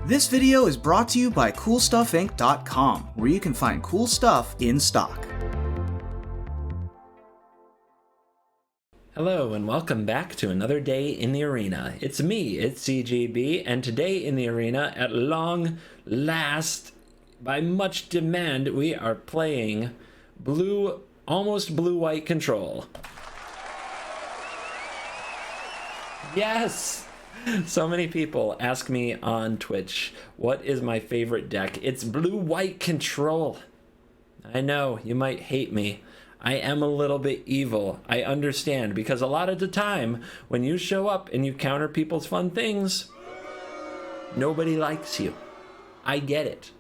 This video is brought to you by CoolStuffInc.com, where you can find cool stuff in stock. Hello and welcome back to another day in the arena. It's me, it's CGB, and today in the arena, at long last, by much demand, we are playing almost blue-white control. Yes! So many people ask me on Twitch, what is my favorite deck? It's blue-white control. I know, you might hate me. I am a little bit evil. I understand, because a lot of the time, when you show up and you counter people's fun things, nobody likes you. I get it.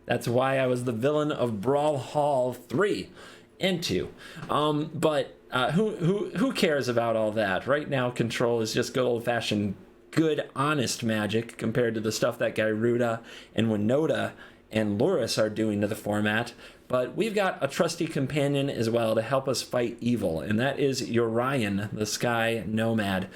That's why I was the villain of Brawl Hall 3 and 2. But who cares about all that? Right now, control is just good old-fashioned good, honest magic compared to the stuff that Gyruda and Winota and Loris are doing to the format. But we've got a trusty companion as well to help us fight evil, and that is Urian, the Sky Nomad.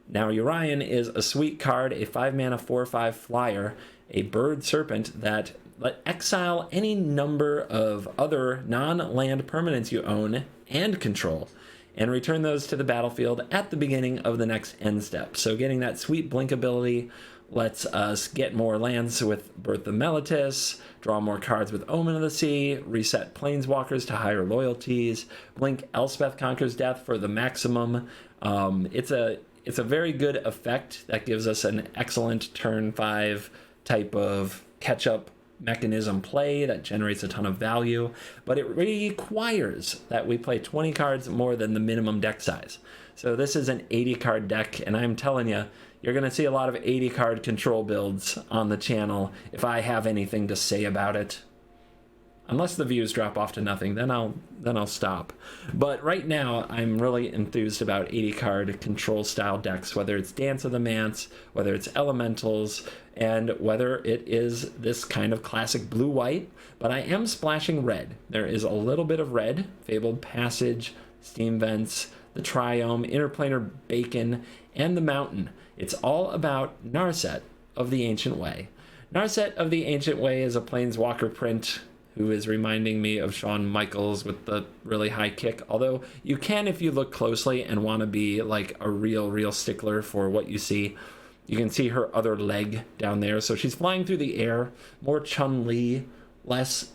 Now, Urian is a sweet card, a 5-mana 4/5 flyer, a bird serpent that let exile any number of other non-land permanents you own and control, and return those to the battlefield at the beginning of the next end step. So getting that sweet blink ability lets us get more lands with Birth of Meletis, draw more cards with Omen of the Sea, reset Planeswalkers to higher loyalties, blink Elspeth Conquers Death for the maximum. It's a very good effect that gives us an excellent turn 5 type of catch-up mechanism play that generates a ton of value, but it requires that we play 20 cards more than the minimum deck size. So this is an 80 card deck, and I'm telling you, you're going to see a lot of 80 card control builds on the channel if I have anything to say about it. Unless the views drop off to nothing, then I'll stop. But right now, I'm really enthused about 80 card control style decks, whether it's Dance of the Manse, whether it's Elementals, and whether it is this kind of classic blue-white. But I am splashing red. There is a little bit of red, Fabled Passage, Steam Vents, the Triome, Interplanar Bacon, and the Mountain. It's all about Narset of the Ancient Way. Narset of the Ancient Way is a Planeswalker print who is reminding me of Shawn Michaels with the really high kick. Although you can, if you look closely and want to be like a real stickler for what you see, you can see her other leg down there. So she's flying through the air, more Chun-Li, less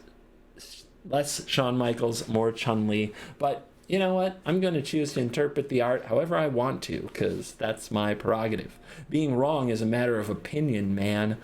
Shawn Michaels, more Chun-Li. But you know what? I'm going to choose to interpret the art however I want to, because that's my prerogative. Being wrong is a matter of opinion, man.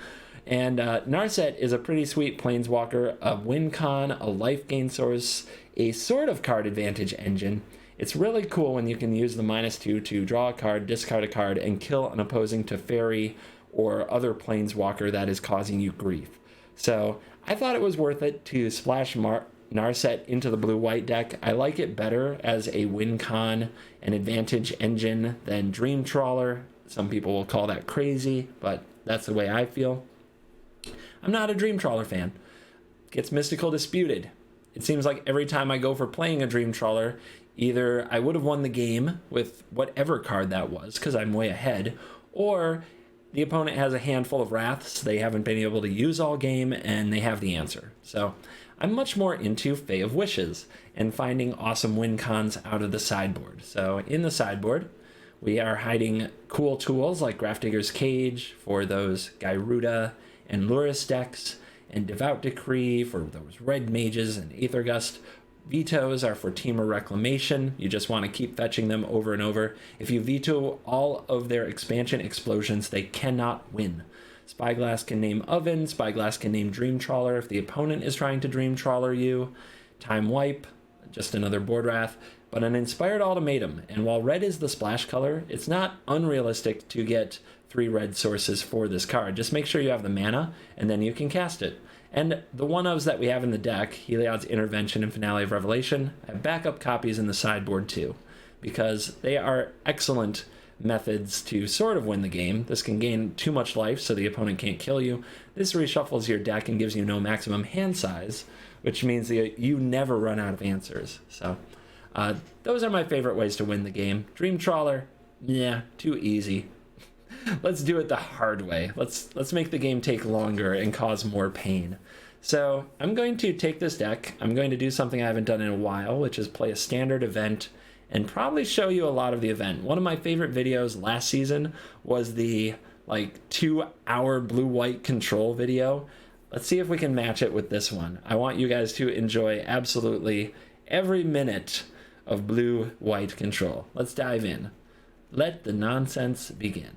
And Narset is a pretty sweet Planeswalker, a win con, a life gain source, a sort of card advantage engine. It's really cool when you can use the -2 to draw a card, discard a card, and kill an opposing Teferi or other Planeswalker that is causing you grief. So I thought it was worth it to splash Narset into the blue-white deck. I like it better as a win con and advantage engine than Dream Trawler. Some people will call that crazy, but that's the way I feel. I'm not a Dream Trawler fan. Gets mystical disputed. It seems like every time I go for playing a Dream Trawler, either I would have won the game with whatever card that was, because I'm way ahead, or the opponent has a handful of Wraths they haven't been able to use all game, and they have the answer. So I'm much more into Fae of Wishes and finding awesome win cons out of the sideboard. So in the sideboard, we are hiding cool tools like Grafdigger's Cage for those Gyruda and Loris decks, and Devout Decree for those red mages and Aethergust. Vetoes are for Temur Reclamation. You just want to keep fetching them over and over. If you veto all of their expansion explosions, they cannot win. Spyglass can name Oven, Spyglass can name Dream Trawler if the opponent is trying to Dream Trawler you. Time Wipe, just another board wrath, but an Inspired Ultimatum. And while red is the splash color, it's not unrealistic to get 3 red sources for this card. Just make sure you have the mana, and then you can cast it. And the one-ofs that we have in the deck, Heliod's Intervention and Finale of Revelation, have backup copies in the sideboard too, because they are excellent methods to sort of win the game. This can gain too much life so the opponent can't kill you. This reshuffles your deck and gives you no maximum hand size, which means that you never run out of answers. So those are my favorite ways to win the game. Dream Trawler, yeah, too easy. Let's do it the hard way. Let's make the game take longer and cause more pain. So I'm going to take this deck. I'm going to do something I haven't done in a while, which is play a standard event and probably show you a lot of the event. One of my favorite videos last season was the like 2-hour blue-white control video. Let's see if we can match it with this one. I want you guys to enjoy absolutely every minute of blue-white control. Let's dive in. Let the nonsense begin.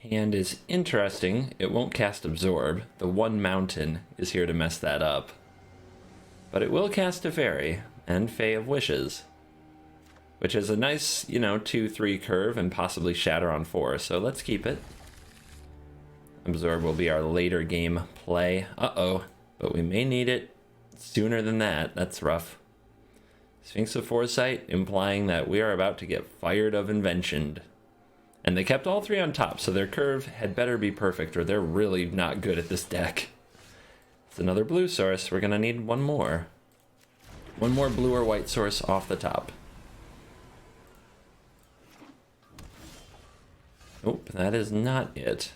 Hand is interesting. It won't cast Absorb. The one mountain is here to mess that up. But it will cast a fairy and Fae of Wishes, which is a nice, 2-3 curve and possibly Shatter on 4. So let's keep it. Absorb will be our later game play. Uh-oh, but we may need it sooner than that. That's rough. Sphinx of Foresight, implying that we are about to get fired of Inventioned. And they kept all 3 on top, so their curve had better be perfect or they're really not good at this deck. It's another blue source. We're going to need one more. One more blue or white source off the top. Nope, that is not it.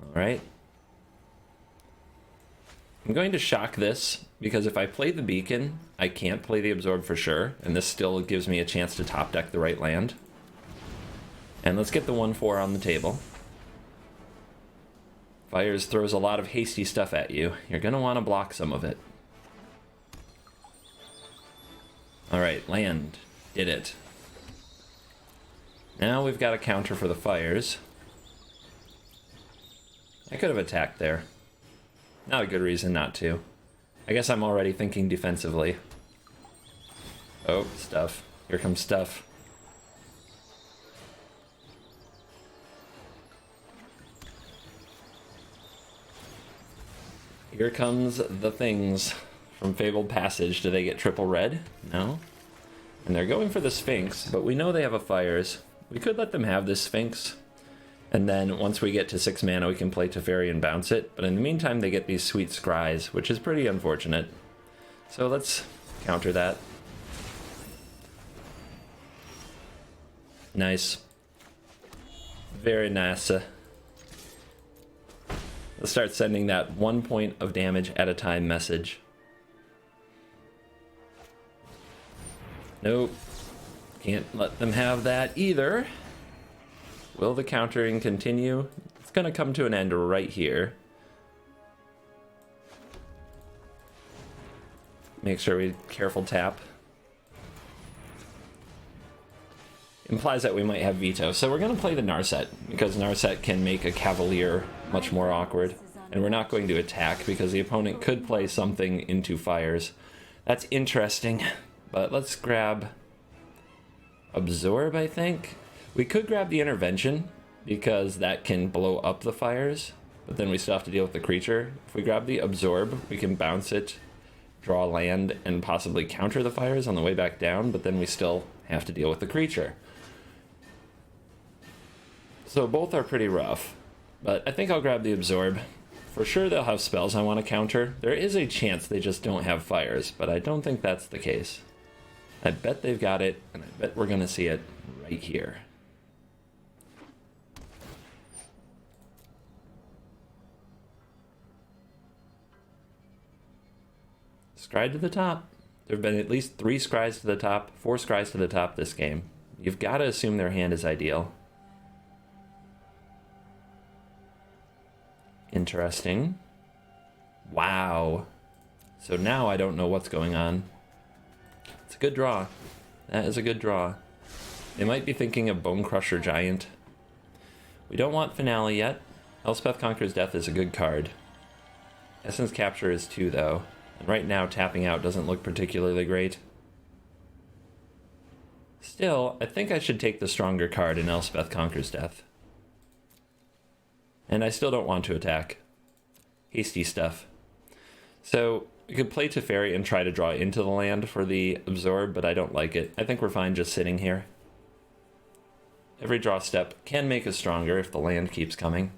Alright. I'm going to shock this, because if I play the Beacon, I can't play the Absorb for sure, and this still gives me a chance to top deck the right land. And let's get the 1-4 on the table. Fires throws a lot of hasty stuff at you. You're going to want to block some of it. Alright, land. Did it. Now we've got a counter for the fires. I could have attacked there. Not a good reason not to. I guess I'm already thinking defensively. Oh, stuff. Here comes stuff. Here comes the things from Fabled Passage. Do they get triple red? No. And they're going for the Sphinx, but we know they have a Fires. We could let them have this Sphinx. And then once we get to 6 mana, we can play Teferi and bounce it. But in the meantime, they get these sweet Scries, which is pretty unfortunate. So let's counter that. Nice. Very nice. Let's start sending that 1 point of damage at a time message. Nope. Can't let them have that either. Will the countering continue? It's going to come to an end right here. Make sure we careful tap. Implies that we might have veto. So we're going to play the Narset, because Narset can make a Cavalier much more awkward. And we're not going to attack because the opponent could play something into fires. That's interesting. But let's grab Absorb, I think. We could grab the Intervention because that can blow up the fires, but then we still have to deal with the creature. If we grab the Absorb, we can bounce it, draw land, and possibly counter the fires on the way back down, but then we still have to deal with the creature. So both are pretty rough, but I think I'll grab the Absorb. For sure they'll have spells I want to counter. There is a chance they just don't have fires, but I don't think that's the case. I bet they've got it, and I bet we're going to see it right here. Scry to the top. There have been at least 3 scries to the top, 4 scries to the top this game. You've got to assume their hand is ideal. Interesting. Wow. So now I don't know what's going on. It's a good draw. That is a good draw. They might be thinking of Bone Crusher Giant. We don't want Finale yet. Elspeth Conquers Death is a good card. Essence Capture is too, though. And right now, tapping out doesn't look particularly great. Still, I think I should take the stronger card in Elspeth Conquers Death. And I still don't want to attack. Hasty stuff. So, we could play Teferi and try to draw into the land for the Absorb, but I don't like it. I think we're fine just sitting here. Every draw step can make us stronger if the land keeps coming.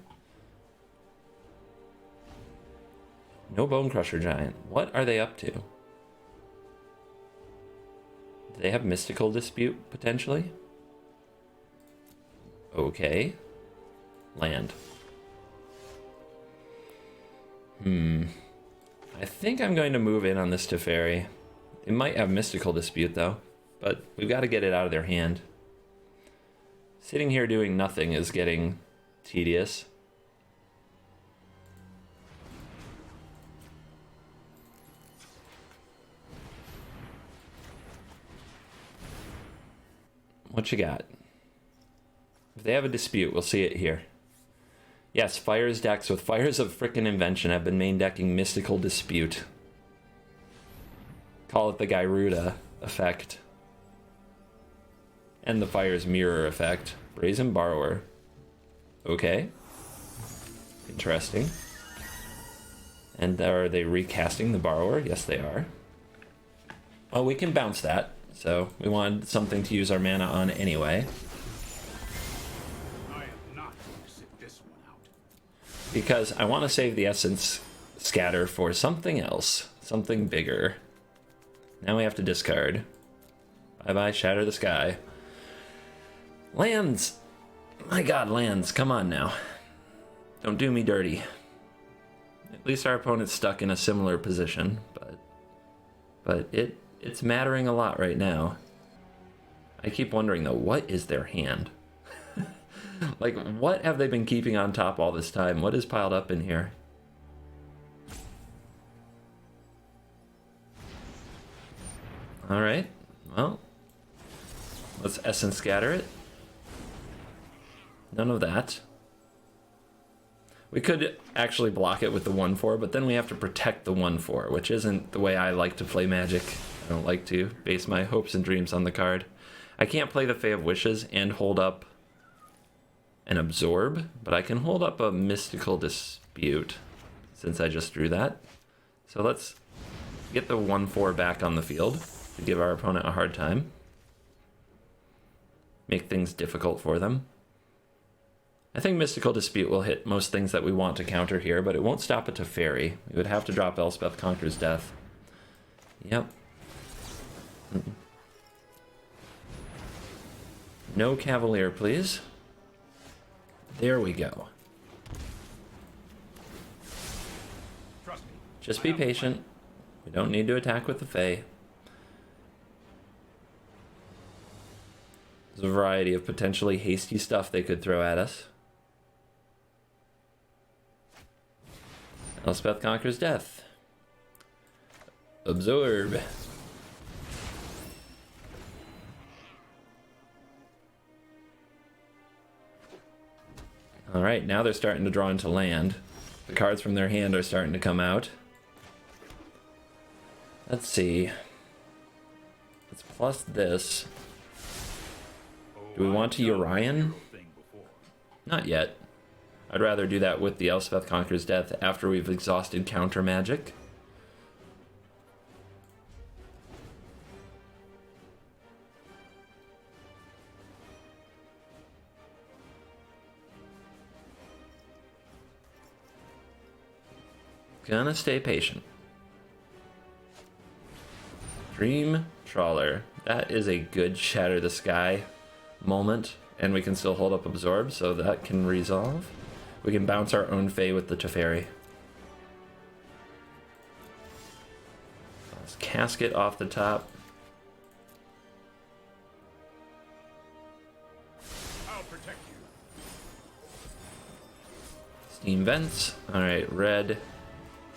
No Bone Crusher Giant. What are they up to? Do they have Mystical Dispute, potentially? Okay. Land. I think I'm going to move in on this Teferi. It might have Mystical Dispute, though. But we've got to get it out of their hand. Sitting here doing nothing is getting tedious. What you got? If they have a dispute, we'll see it here. Yes, Fire's decks with Fires of Frickin' Invention have been main decking Mystical Dispute. Call it the Gyruda effect. And the Fire's Mirror effect. Brazen Borrower. Okay. Interesting. And are they recasting the Borrower? Yes, they are. Oh, we can bounce that. So we wanted something to use our mana on anyway. I am not going to sit this one out. Because I want to save the Essence Scatter for something else. Something bigger. Now we have to discard. Bye-bye, Shatter the Sky. Lands! My god, lands. Come on now. Don't do me dirty. At least our opponent's stuck in a similar position, but it's mattering a lot right now. I keep wondering though, what is their hand? Like, what have they been keeping on top all this time? What is piled up in here? Alright, well, let's Essence Scatter it. None of that. We could actually block it with the 1/4, but then we have to protect the 1/4, which isn't the way I like to play Magic. I don't like to base my hopes and dreams on the card. I can't play the Fae of Wishes and hold up an Absorb, but I can hold up a Mystical Dispute, since I just drew that. So let's get the 1/4 back on the field to give our opponent a hard time. Make things difficult for them. I think Mystical Dispute will hit most things that we want to counter here, but it won't stop it to Fairy. We would have to drop Elspeth Conquers Death. Yep. No Cavalier, please. There we go. Trust me. Just be patient. We don't need to attack with the Fae. There's a variety of potentially hasty stuff they could throw at us. Elspeth Conquers Death. Absorb. Alright, now they're starting to draw into land. The cards from their hand are starting to come out. Let's see. Let's plus this. Do we want to Urian? Not yet. I'd rather do that with the Elspeth Conquers Death after we've exhausted counter magic. Gonna stay patient. Dream Trawler. That is a good Shatter the Sky moment, and we can still hold up Absorb, so that can resolve. We can bounce our own Fae with the Teferi. Let's Casket off the top. I'll protect you. Steam Vents. Alright, red.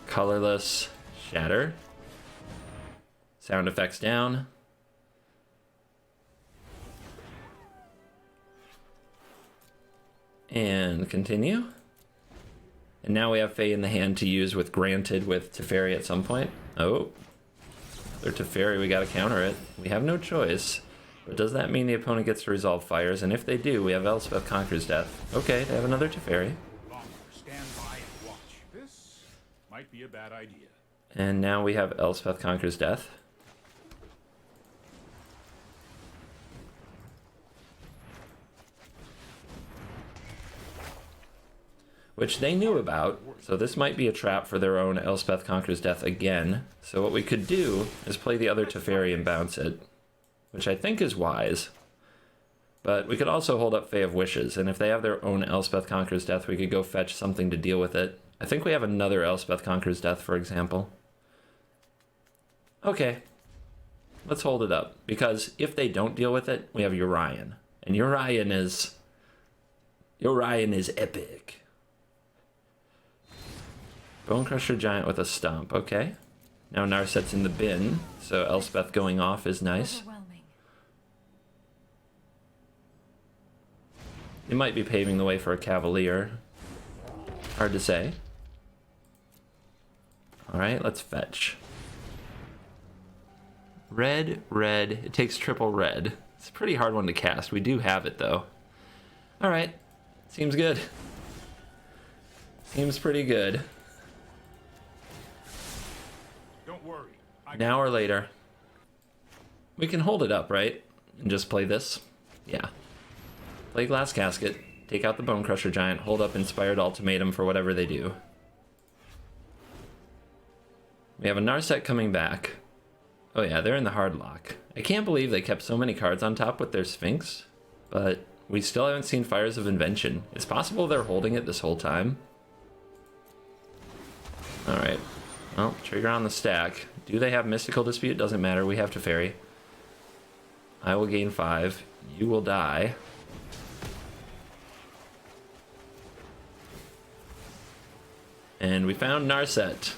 Colorless. Shatter. Sound effects down. And continue. And now we have Fae in the hand to use with Granted with Teferi at some point. Oh. Another Teferi, we gotta counter it. We have no choice. But does that mean the opponent gets to resolve fires? And if they do, we have Elspeth Conquers Death. Okay, they have another Teferi. Longer, stand by and watch. This might be a bad idea. And now we have Elspeth Conquers Death. Which they knew about, so this might be a trap for their own Elspeth Conquers Death again. So what we could do is play the other Teferi and bounce it. which I think is wise. But we could also hold up Fae of Wishes, and if they have their own Elspeth Conqueror's Death, we could go fetch something to deal with it. I think we have another Elspeth Conqueror's Death, for example. Okay, let's hold it up, because if they don't deal with it, we have Urian. And Urian is epic. Bone Crusher Giant with a Stomp, okay. Now Narset's in the bin, so Elspeth going off is nice. It might be paving the way for a Cavalier. Hard to say. Alright, let's fetch. Red, red. It takes triple red. It's a pretty hard one to cast. We do have it, though. Alright. Seems good. Seems pretty good. Don't worry. Now or later. We can hold it up, right? And just play this? Yeah. Play Glass Casket, take out the Bone Crusher Giant, hold up Inspired Ultimatum for whatever they do. We have a Narset coming back. Oh yeah, they're in the hard lock. I can't believe they kept so many cards on top with their Sphinx, but we still haven't seen Fires of Invention. It's possible they're holding it this whole time. Alright. Well, trigger on the stack. Do they have Mystical Dispute? Doesn't matter, we have Teferi. I will gain 5. You will die. And we found Narset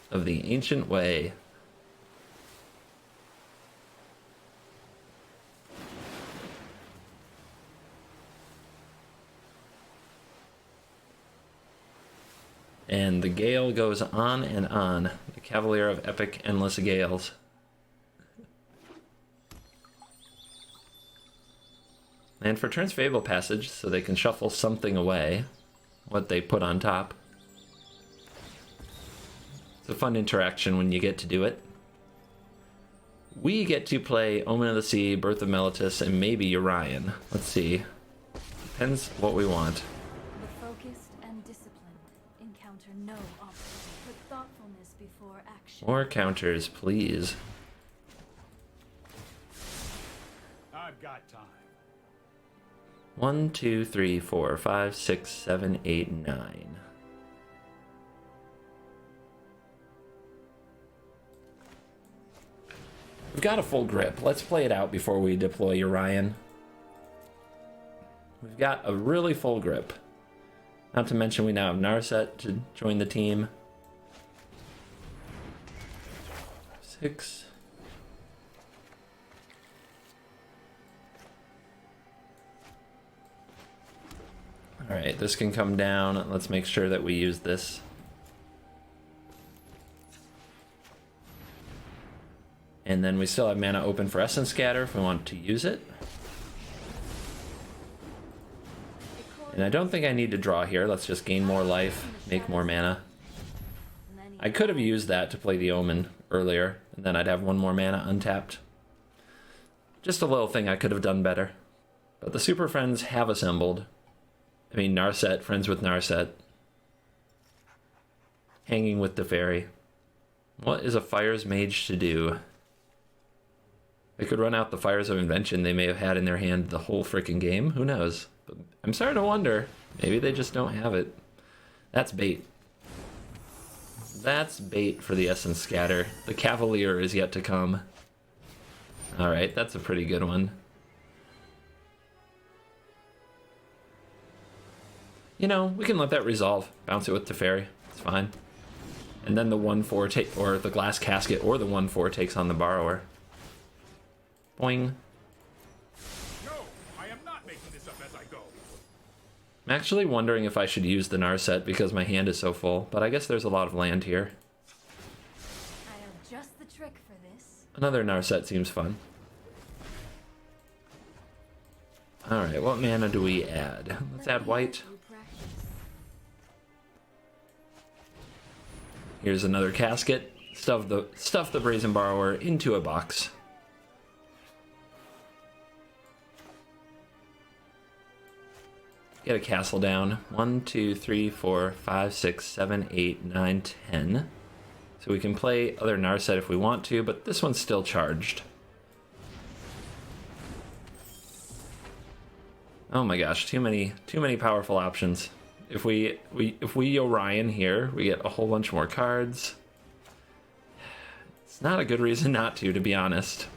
of the Ancient Way. And the gale goes on and on. The Cavalier of Epic Endless Gales. And for turns Fable Passage, so they can shuffle something away, what they put on top. It's a fun interaction when you get to do it. We get to play Omen of the Sea, Birth of Meletis, and maybe Urian. Let's see. Depends what we want. The focused and disciplined encounter no obstacle. Put thoughtfulness before action. More counters, please. I've got time. 1, 2, 3, 4, 5, 6, 7, 8, 9. We've got a full grip. Let's play it out before we deploy Urian. We've got a really full grip. Not to mention we now have Narset to join the team. 6. Alright, this can come down. Let's make sure that we use this. And then we still have mana open for Essence Scatter if we want to use it. And I don't think I need to draw here. Let's just gain more life, make more mana. I could have used that to play the Omen earlier, and then I'd have one more mana untapped. Just a little thing I could have done better. But the Super Friends have assembled. I mean, Narset, friends with Narset. Hanging with Teferi. What is a Fires Mage to do? They could run out the Fires of Invention they may have had in their hand the whole freaking game. Who knows? But I'm starting to wonder. Maybe they just don't have it. That's bait. That's bait for the Essence Scatter. The Cavalier is yet to come. Alright, that's a pretty good one. You know, we can let that resolve. Bounce it with Teferi. It's fine. And then the 1/4 take, or the Glass Casket, or the 1/4 takes on the Borrower. Boing. No, I am not making this up as I go. I'm actually wondering if I should use the Narset because my hand is so full, but I guess there's a lot of land here. I have just the trick for this. Another Narset seems fun. Alright, what mana do we add? Let's add white. Here's another casket. Stuff the Brazen Borrower into a box. Get a castle down. 1, 2, 3, 4, 5, 6, 7, 8, 9, 10. So we can play other Narset if we want to, but this one's still charged. Oh my gosh, too many powerful options. If we Orion here, we get a whole bunch more cards. It's not a good reason not to be honest.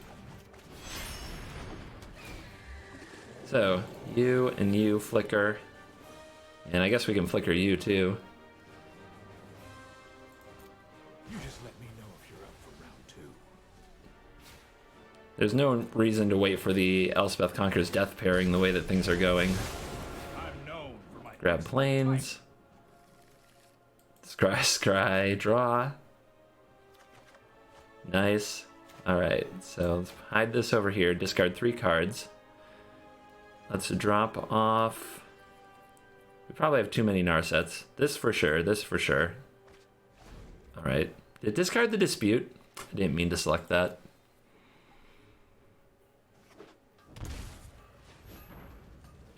So, you and you flicker. And I guess we can flicker you too. You just let me know if you're up for round 2. There's no reason to wait for the Elspeth Conquers Death pairing the way that things are going. I'm known for my Grab planes. Scry, draw. Nice. Alright, so let's hide this over here. Discard 3 cards. Let's drop off. We probably have too many Narsets. This for sure, this for sure. Alright. Discard the Dispute. I didn't mean to select that.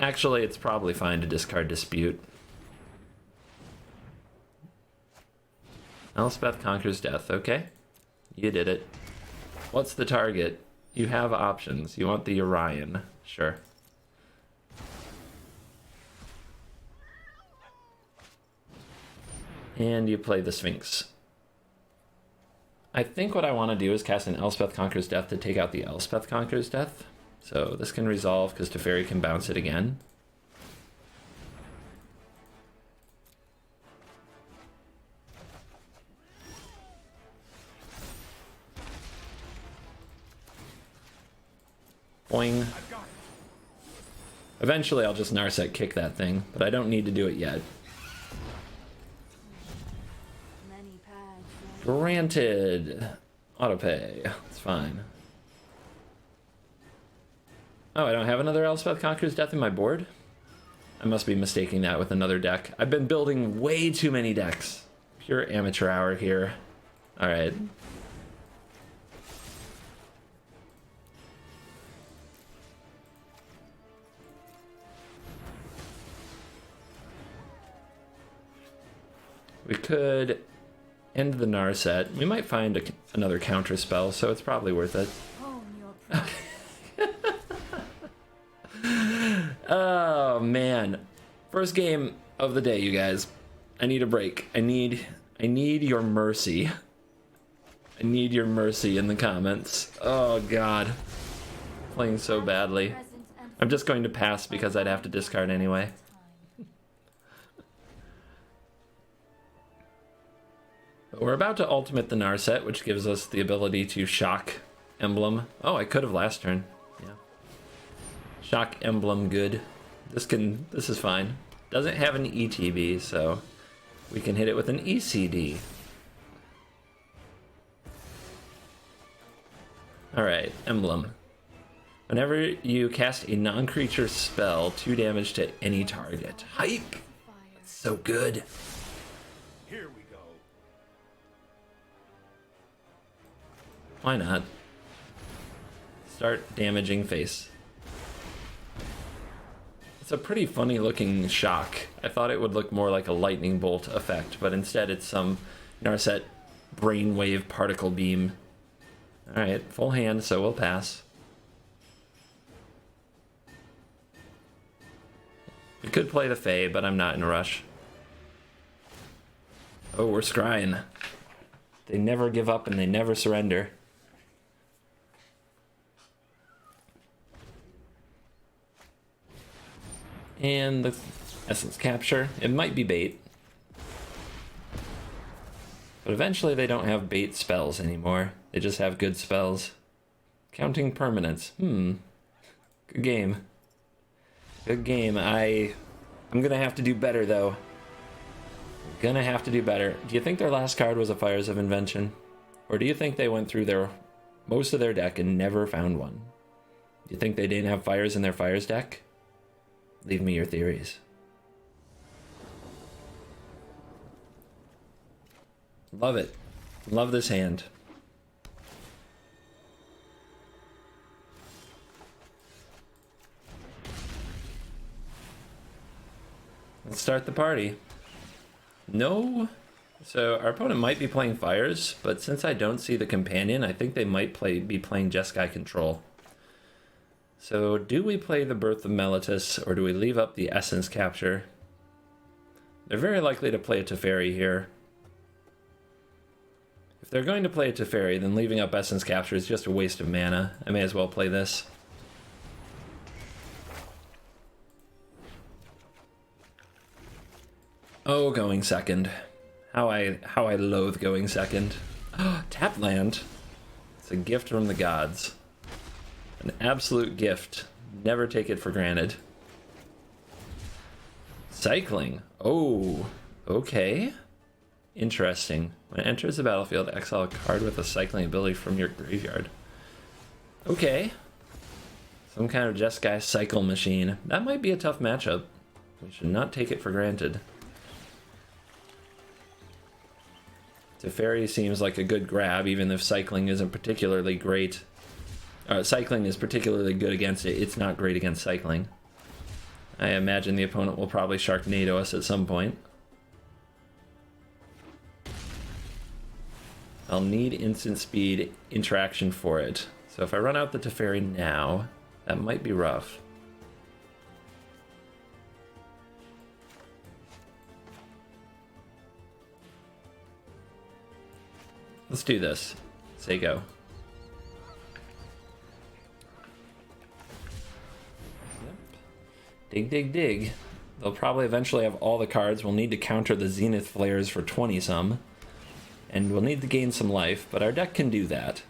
Actually, it's probably fine to discard Dispute. Elspeth Conquers Death, okay. You did it. What's the target? You have options. You want the Orion. Sure. And you play the Sphinx. I think what I want to do is cast an Elspeth Conquers Death to take out the Elspeth Conquers Death. So this can resolve because Teferi can bounce it again. Boing. Eventually I'll just Narset kick that thing, but I don't need to do it yet. Many paths. Granted. Autopay. It's fine. Oh, I don't have another Elspeth Conquers Death in my board? I must be mistaking that with another deck. I've been building way too many decks. Pure amateur hour here. Alright. We could end the Narset. We might find another counter spell, so it's probably worth it. Hone your Oh man, first game of the day, you guys. I need a break. I need your mercy. I need your mercy in the comments. Oh god, playing so badly. I'm just going to pass because I'd have to discard anyway. But we're about to ultimate the Narset, which gives us the ability to shock emblem. Oh, I could have last turn. Yeah. Shock emblem, good. This is fine. Doesn't have an ETB, so we can hit it with an ECD. Alright, emblem. Whenever you cast a non-creature spell, 2 damage to any target. Hype! That's so good. Here we go. Why not? Start damaging face. It's a pretty funny looking shock. I thought it would look more like a lightning bolt effect, but instead it's some Narset brainwave particle beam. Alright, full hand, so we'll pass. We could play the Fae, but I'm not in a rush. Oh, we're scrying. They never give up and they never surrender. And the Essence Capture. It might be bait. But eventually they don't have bait spells anymore. They just have good spells. Counting permanents. Good game. Good game. I'm gonna have to do better though. Gonna have to do better. Do you think their last card was a Fires of Invention? Or do you think they went through most of their deck and never found one? Do you think they didn't have fires in their Fires deck? Leave me your theories. Love it. Love this hand. Let's start the party. No. So our opponent might be playing Fires, but since I don't see the companion, I think they might be playing Jeskai Control. So do we play the Birth of Meletis, or do we leave up the Essence Capture? They're very likely to play a Teferi here. If they're going to play a Teferi, then leaving up Essence Capture is just a waste of mana. I may as well play this. Oh, going second. How I loathe going second. Tap land. It's a gift from the gods. An absolute gift. Never take it for granted. Cycling. Oh, okay. Interesting. When it enters the battlefield, exile a card with a cycling ability from your graveyard. Okay. Some kind of Jeskai cycle machine. That might be a tough matchup. We should not take it for granted. Teferi seems like a good grab, even if cycling isn't particularly great. Cycling is particularly good against it. It's not great against cycling. I imagine the opponent will probably Sharknado us at some point. I'll need instant speed interaction for it. So if I run out the Teferi now, that might be rough. Let's do this. Say go. Yep. Dig, dig, dig. They'll probably eventually have all the cards. We'll need to counter the Zenith Flares for 20-some. And we'll need to gain some life, but our deck can do that.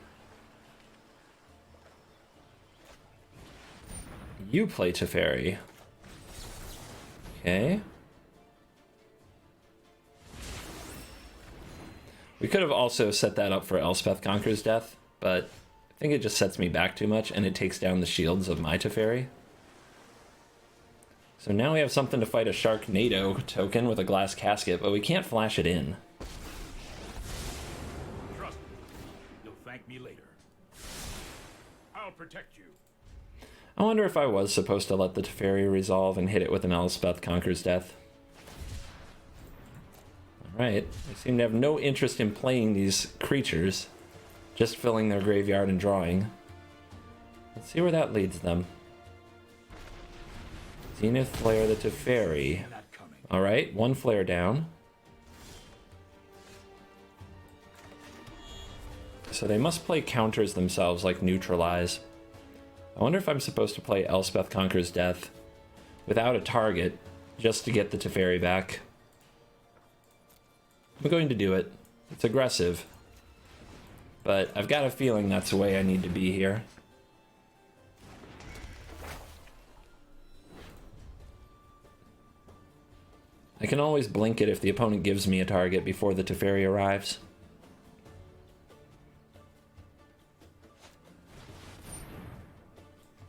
You play Teferi. Okay. We could have also set that up for Elspeth Conqueror's Death, but I think it just sets me back too much and it takes down the shields of my Teferi. So now we have something to fight a Sharknado token with a glass casket, but we can't flash it in. Trust me. You'll thank me later. I'll protect you. I wonder if I was supposed to let the Teferi resolve and hit it with an Elspeth Conqueror's Death. Alright, they seem to have no interest in playing these creatures, just filling their graveyard and drawing. Let's see where that leads them. Zenith Flare the Teferi. Alright, one flare down. So they must play counters themselves, like Neutralize. I wonder if I'm supposed to play Elspeth Conqueror's Death without a target, just to get the Teferi back. I'm going to do it. It's aggressive. But I've got a feeling that's the way I need to be here. I can always blink it if the opponent gives me a target before the Teferi arrives.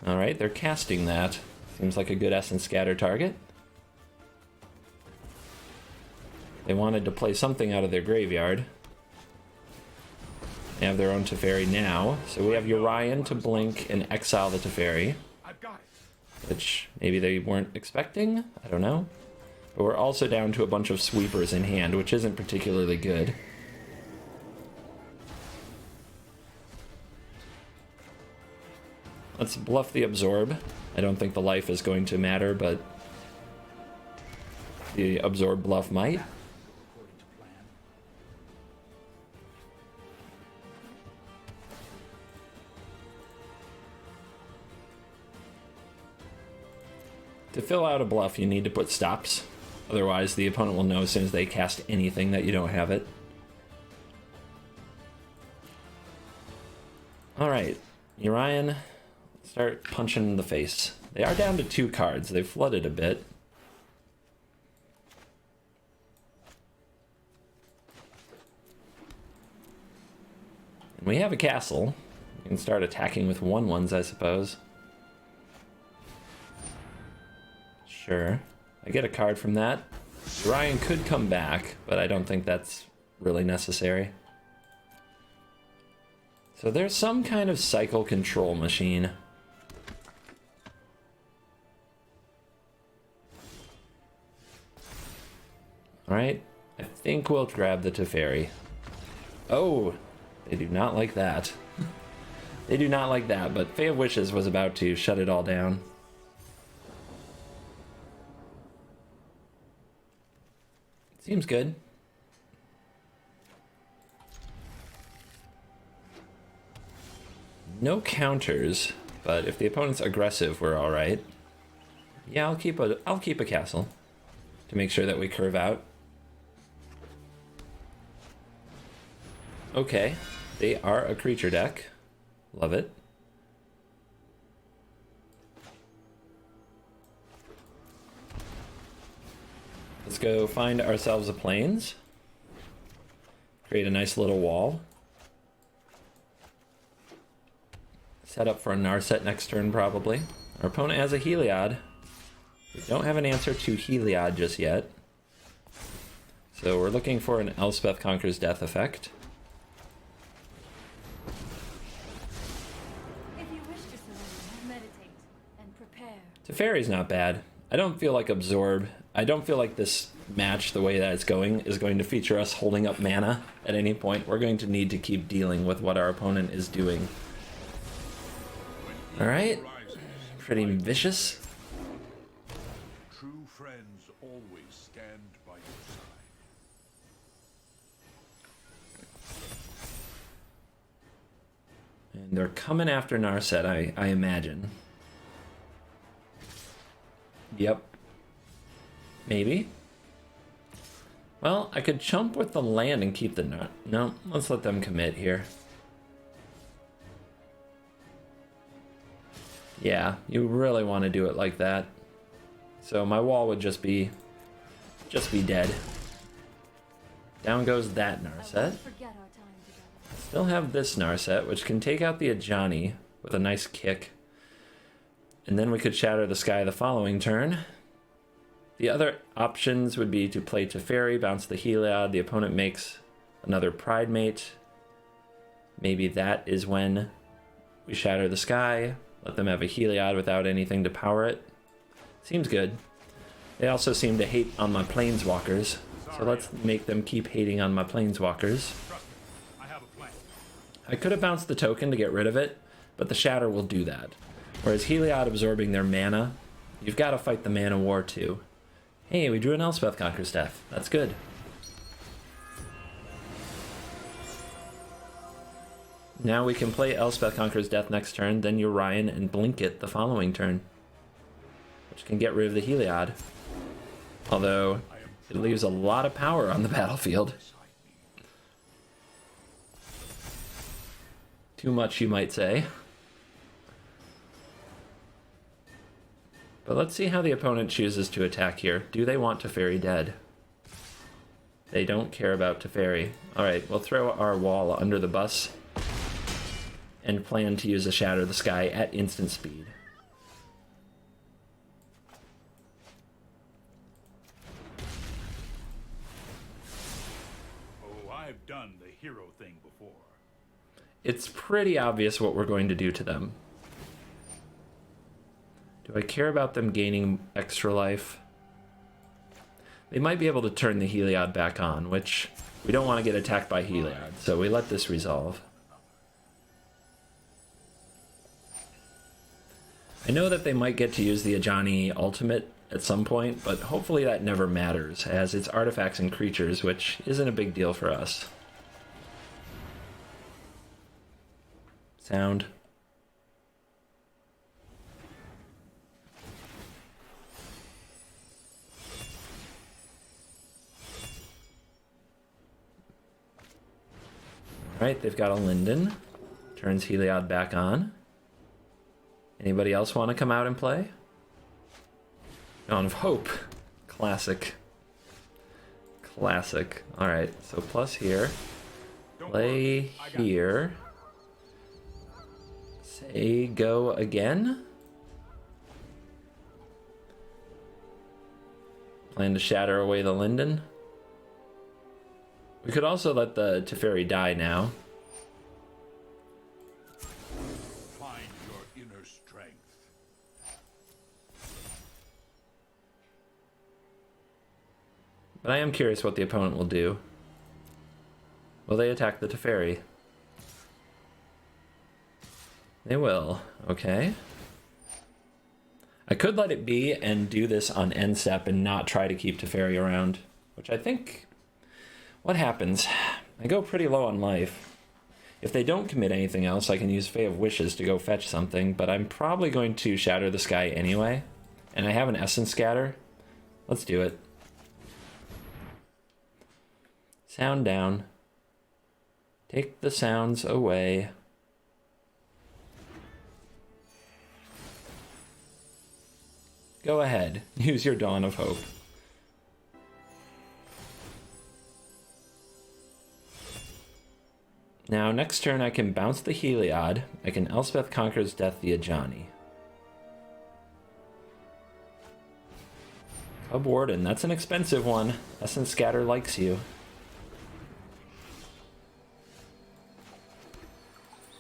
Alright, they're casting that. Seems like a good Essence Scatter target. They wanted to play something out of their graveyard. They have their own Teferi now, so we have Urian to blink and exile the Teferi. I've got it. Which maybe they weren't expecting, I don't know. But we're also down to a bunch of sweepers in hand, which isn't particularly good. Let's bluff the Absorb. I don't think the life is going to matter, but the Absorb bluff might. According to plan. To fill out a bluff, you need to put stops. Otherwise, the opponent will know as soon as they cast anything that you don't have it. Alright, Urian, start punching in the face. They are down to 2 cards. They've flooded a bit. And we have a castle. We can start attacking with 1/1s, I suppose. Sure. I get a card from that. Urian could come back, but I don't think that's really necessary. So there's some kind of cycle control machine. Alright, I think we'll grab the Teferi. Oh, they do not like that. They do not like that, but Fae of Wishes was about to shut it all down. Seems good. No counters, but if the opponent's aggressive, we're all right. Yeah, I'll keep a castle to make sure that we curve out. Okay, they are a creature deck. Love it. Let's go find ourselves a plains. Create a nice little wall. Set up for a Narset next turn, probably. Our opponent has a Heliod. We don't have an answer to Heliod just yet. So we're looking for an Elspeth Conquers Death effect. If you wish to surrender, meditate and prepare. Teferi's not bad. I don't feel like Absorb. I don't feel like this match, the way that it's going, is going to feature us holding up mana at any point. We're going to need to keep dealing with what our opponent is doing. Alright. Pretty vicious. True friends always stand by your side. And they're coming after Narset, I imagine. Yep. Maybe. Well, I could chump with the land and keep the nut. No, let's let them commit here. Yeah, you really want to do it like that. So my wall would just be dead. Down goes that Narset. Still have this Narset, which can take out the Ajani with a nice kick. And then we could shatter the sky the following turn. The other options would be to play Teferi, bounce the Heliod, the opponent makes another Pride Mate. Maybe that is when we shatter the sky, let them have a Heliod without anything to power it. Seems good. They also seem to hate on my Planeswalkers, so let's make them keep hating on my Planeswalkers. I have a plan. I could have bounced the token to get rid of it, but the Shatter will do that. Whereas Heliod absorbing their mana, you've got to fight the mana war too. Hey, we drew an Elspeth Conquers Death. That's good. Now we can play Elspeth Conquers Death next turn, then Urian and Blink it the following turn, which can get rid of the Heliod. Although, it leaves a lot of power on the battlefield. Too much, you might say. But let's see how the opponent chooses to attack here. Do they want Teferi dead? They don't care about Teferi. Alright, we'll throw our wall under the bus and plan to use a Shatter the Sky at instant speed. Oh, I've done the hero thing before. It's pretty obvious what we're going to do to them. Do I care about them gaining extra life? They might be able to turn the Heliod back on, which we don't want to get attacked by Heliod, so we let this resolve. I know that they might get to use the Ajani ultimate at some point, but hopefully that never matters, as it's artifacts and creatures, which isn't a big deal for us. Sound. Alright, they've got a Linden. Turns Heliod back on. Anybody else want to come out and play? Dawn of Hope. Classic. Classic. Alright, so plus here. Play here. Say go again. Plan to shatter away the Linden. We could also let the Teferi die now. Find your inner strength. But I am curious what the opponent will do. Will they attack the Teferi? They will. Okay. I could let it be and do this on end step and not try to keep Teferi around, which I think... What happens? I go pretty low on life. If they don't commit anything else, I can use Fae of Wishes to go fetch something, but I'm probably going to Shatter the Sky anyway. And I have an Essence Scatter. Let's do it. Sound down. Take the sounds away. Go ahead. Use your Dawn of Hope. Now, next turn I can bounce the Heliod. I can Elspeth Conquers Death the Ajani. Cub Warden, that's an expensive one. Essence Scatter likes you.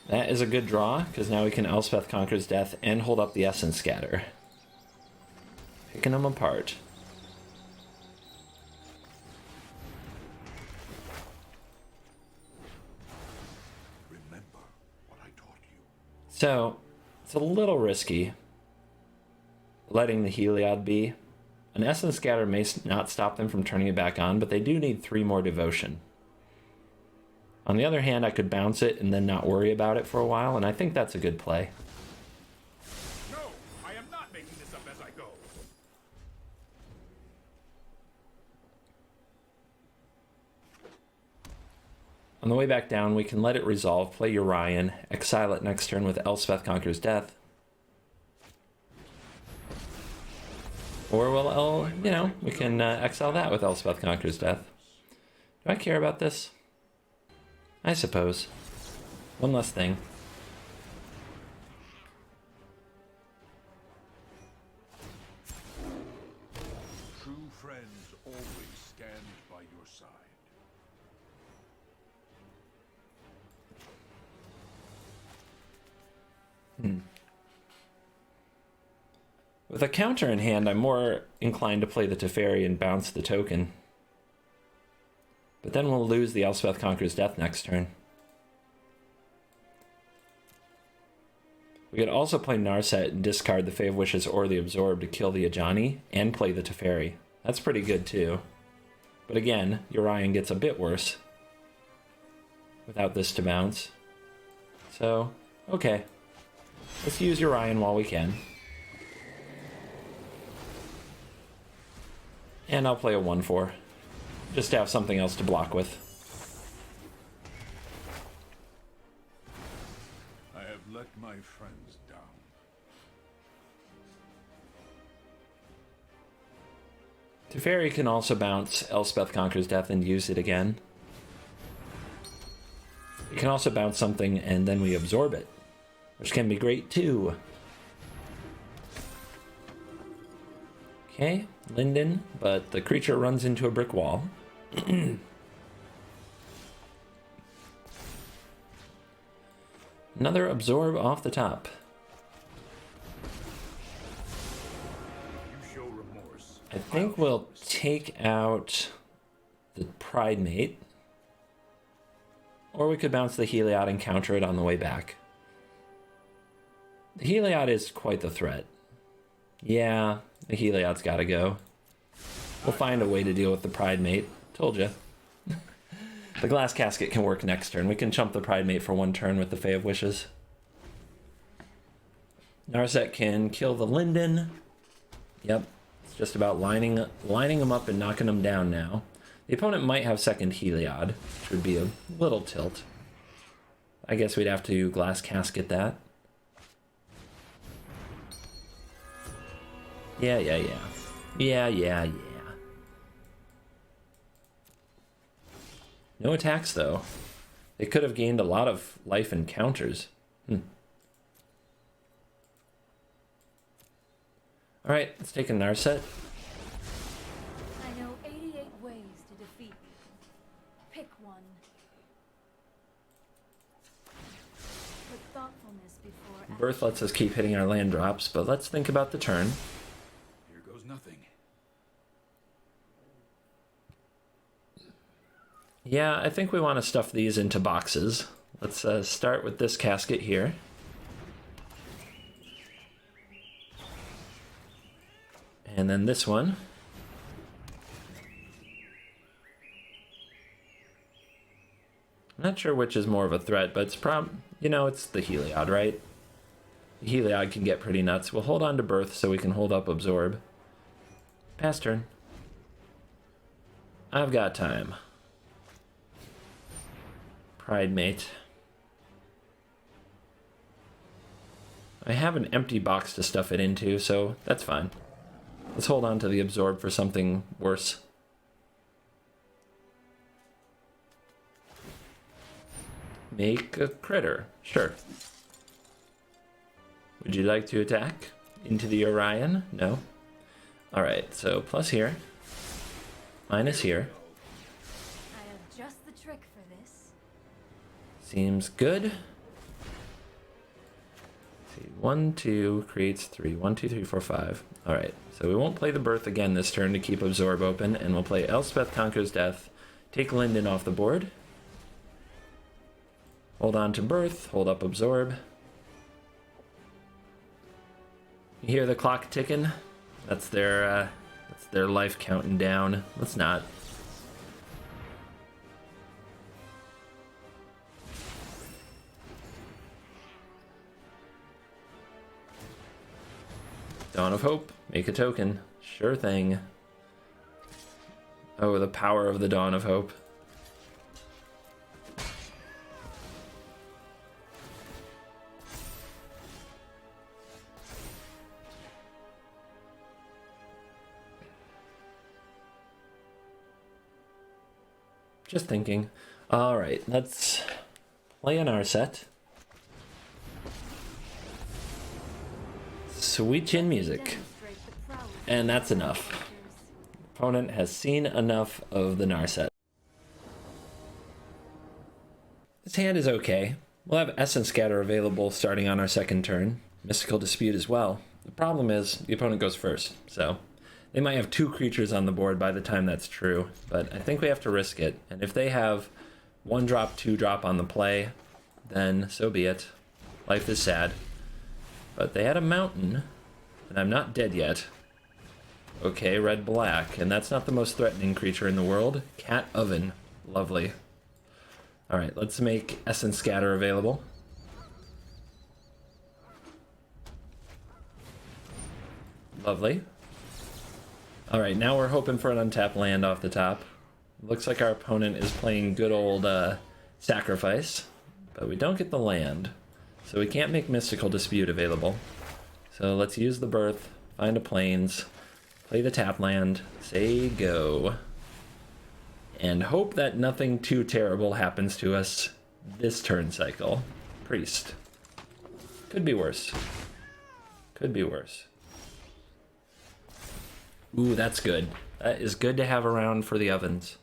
That is a good draw, because now we can Elspeth Conquers Death and hold up the Essence Scatter. Picking them apart. Remember what I taught you. So, it's a little risky letting the Heliod be. An Essence Scatter may not stop them from turning it back on, but they do need 3 more Devotion. On the other hand, I could bounce it and then not worry about it for a while, and I think that's a good play. No, I am not making this up as I go. On the way back down, we can let it resolve, play Urian, exile it next turn with Elspeth Conquers Death. Or we'll, you know, we can exile that with Elspeth Conquers Death. Do I care about this? I suppose. One less thing. True friends always stand by your side. With a counter in hand, I'm more inclined to play the Teferi and bounce the token. But then we'll lose the Elspeth Conquers Death next turn. We could also play Narset and discard the Fae of Wishes or the Absorb to kill the Ajani and play the Teferi. That's pretty good too. But again, Urian gets a bit worse without this to bounce. So, okay. Let's use Urian while we can. And I'll play a 1/4. Just to have something else to block with. I have let my friends down. Teferi can also bounce Elspeth Conquers Death and use it again. You can also bounce something and then we absorb it, which can be great too. Okay, Linden, but the creature runs into a brick wall. Another absorb off the top. You show remorse. I think we'll take out the Pride Mate. Or we could bounce the Heliod and counter it on the way back. The Heliod is quite the threat. Yeah, the Heliod's gotta go. We'll find a way to deal with the Pride Mate. Told ya. The Glass Casket can work next turn. We can chump the Pride Mate for 1 turn with the Fae of Wishes. Narset can kill the Linden. Yep, it's just about lining them up and knocking them down now. The opponent might have second Heliod, which would be a little tilt. I guess we'd have to Glass Casket that. Yeah. No attacks, though. They could have gained a lot of life and counters. Alright, let's take a Narset. I know 88 ways to defeat you. Pick one. Put thoughtfulness before action. Birth lets us keep hitting our land drops, but let's think about the turn. Here goes nothing. Yeah, I think we want to stuff these into boxes. Let's start with this casket here. And then this one. I'm not sure which is more of a threat, but it's it's the Heliod, right? The Heliod can get pretty nuts. We'll hold on to Birth so we can hold up Absorb. Pass turn. I've got time. Pride Mate. I have an empty box to stuff it into, so that's fine. Let's hold on to the Absorb for something worse. Make a critter. Sure. Would you like to attack? Into the Orion? No. Alright, so plus here. Minus here. I have just the trick for this. Seems good. Let's see, 1, 2 creates 3. 1, 2, 3, 4, 5. Alright, so we won't play the Birth again this turn to keep Absorb open, and we'll play Elspeth Conquers Death. Take Linden off the board. Hold on to Birth, hold up Absorb. You hear the clock ticking? That's their life counting down. Let's not. Dawn of Hope, make a token. Sure thing. Oh, the power of the Dawn of Hope. Just thinking. All right, let's play an NARSET. Sweet chin music. And that's enough. Opponent has seen enough of the NARSET. This hand is okay. We'll have Essence Scatter available starting on our second turn. Mystical Dispute as well. The problem is the opponent goes first, so they might have 2 creatures on the board by the time that's true, but I think we have to risk it. And if they have 1 drop, 2 drop on the play, then so be it. Life is sad. But they had a mountain, and I'm not dead yet. Okay, red black, and that's not the most threatening creature in the world. Cat Oven, lovely. Alright, let's make Essence Scatter available. Lovely. Alright, now we're hoping for an untapped land off the top. Looks like our opponent is playing good old Sacrifice, but we don't get the land, so we can't make Mystical Dispute available. So let's use the Birth, find a Plains, play the tap land, say go, and hope that nothing too terrible happens to us this turn cycle. Priest. Could be worse. Could be worse. Ooh, that's good. That is good to have around for the ovens.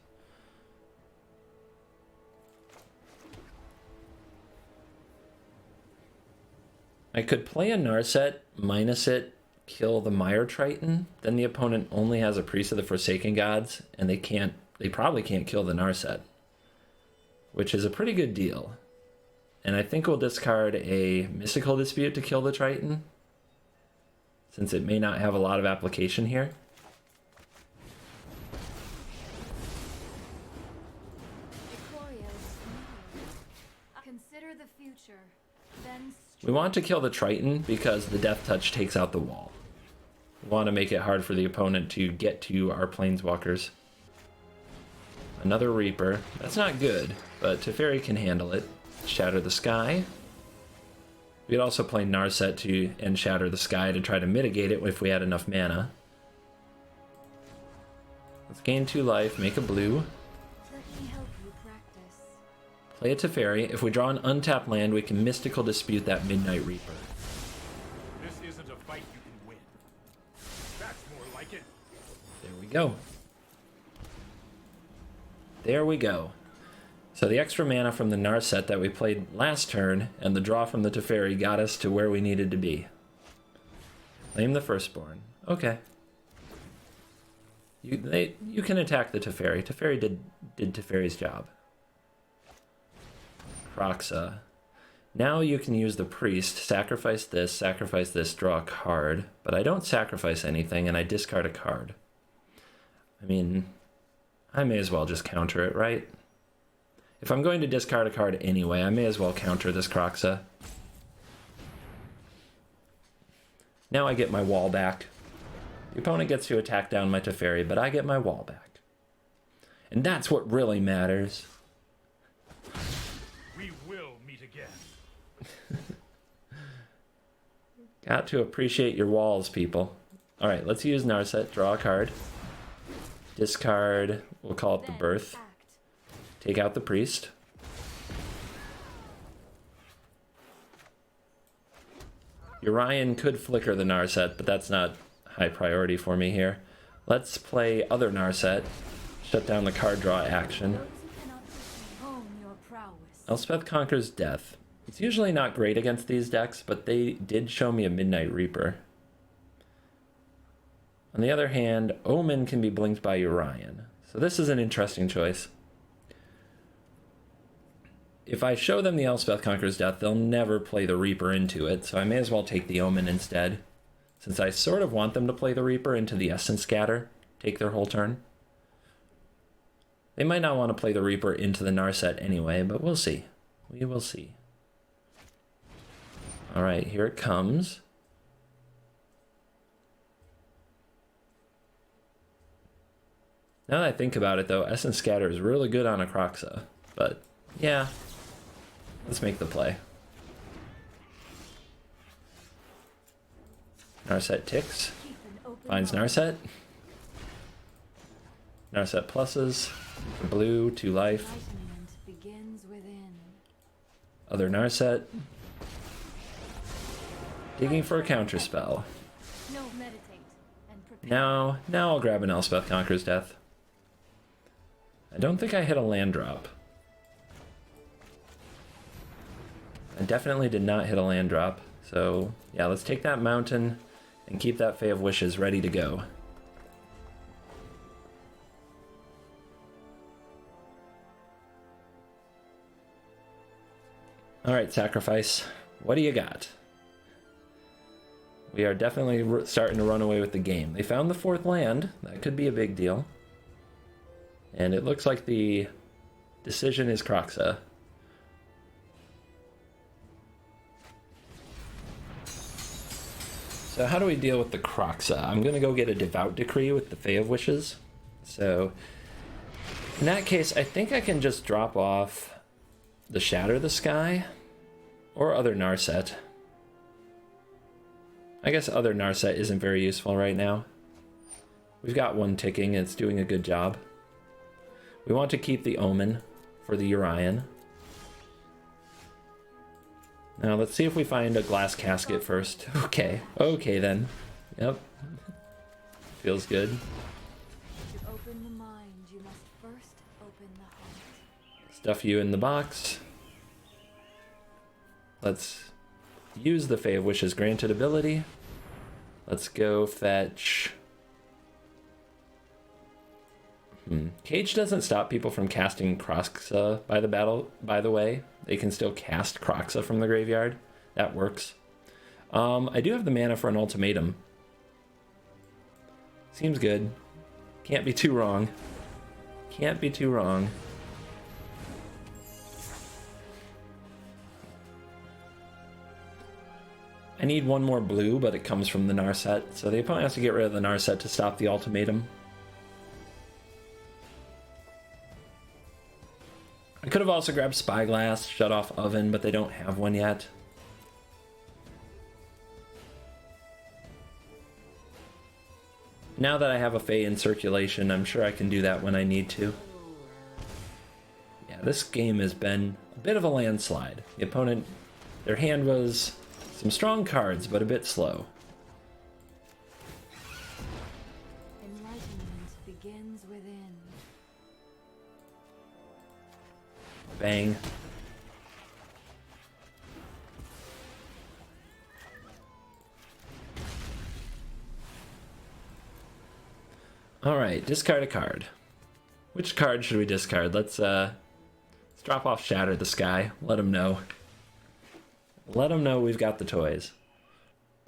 I could play a Narset, minus it, kill the Mire Triton. Then the opponent only has a Priest of the Forsaken Gods, and they probably can't kill the Narset, which is a pretty good deal. And I think we'll discard a Mystical Dispute to kill the Triton, since it may not have a lot of application here. Consider the future, then We want to kill the Triton because the Death Touch takes out the wall. We want to make it hard for the opponent to get to our Planeswalkers. Another Reaper. That's not good, but Teferi can handle it. Shatter the Sky. We could also play Narset and Shatter the Sky to try to mitigate it if we had enough mana. Let's gain 2 life, make a blue. let me help you practice. Play a Teferi. If we draw an untapped land, we can Mystical Dispute that Midnight Reaper. This isn't a fight you can win. That's more like it. There we go. There we go. So the extra mana from the Narset that we played last turn and the draw from the Teferi got us to where we needed to be. Claim the Firstborn. Okay. You can attack the Teferi. Teferi did Teferi's job. Kroxa. Now you can use the priest, sacrifice this, draw a card, but I don't sacrifice anything and I discard a card. I mean, I may as well just counter it, right? If I'm going to discard a card anyway, I may as well counter this Kroxa. Now I get my wall back. The opponent gets to attack down my Teferi, but I get my wall back. And that's what really matters. We will meet again. Got to appreciate your walls, people. Alright, let's use Narset, draw a card. Discard, we'll call it the Birth. Take out the Priest. Urian could flicker the Narset, but that's not high priority for me here. Let's play other Narset. Shut down the card draw action. Elspeth Conquers Death. It's usually not great against these decks, but they did show me a Midnight Reaper. On the other hand, Omen can be blinked by Urian. So this is an interesting choice. If I show them the Elspeth Conquers Death, they'll never play the Reaper into it, so I may as well take the Omen instead. Since I sort of want them to play the Reaper into the Essence Scatter, take their whole turn. They might not want to play the Reaper into the Narset anyway, but we'll see. We will see. Alright, here it comes. Now that I think about it though, Essence Scatter is really good on a Kroxa, but yeah. Let's make the play. Narset ticks. Finds Narset. Narset pluses. Blue, 2 life. Other Narset. Digging for a counterspell. Now I'll grab an Elspeth Conquers Death. I don't think I hit a land drop. I definitely did not hit a land drop. So yeah, let's take that mountain and keep that Fae of Wishes ready to go. Alright, Sacrifice. What do you got? We are definitely starting to run away with the game. They found the 4th land. That could be a big deal. And it looks like the decision is Kroxa. So how do we deal with the Kroxa? I'm going to go get a Devout Decree with the Fae of Wishes. So in that case, I think I can just drop off the Shatter the Sky or other Narset. I guess other Narset isn't very useful right now. We've got one ticking and it's doing a good job. We want to keep the Omen for the Urian. Now let's see if we find a glass casket first. Okay then. Yep. Feels good. To open the mind, you must first open the heart. Stuff you in the box. Let's use the Fae of Wishes granted ability. Let's go fetch... Cage doesn't stop people from casting Kroxa by the way. They can still cast Kroxa from the graveyard. That works. I do have the mana for an ultimatum. Seems good. Can't be too wrong. Can't be too wrong. I need one more blue, but it comes from the Narset, so the opponent has to get rid of the Narset to stop the ultimatum. I could have also grabbed Spyglass, shut off Oven, but they don't have one yet. Now that I have a Fae in circulation, I'm sure I can do that when I need to. Yeah, this game has been a bit of a landslide. The opponent, their hand was some strong cards, but a bit slow. Enlightenment begins within. Bang. Alright, discard a card. Which card should we discard? Let's drop off Shatter the Sky. Let him know. Let them know we've got the toys.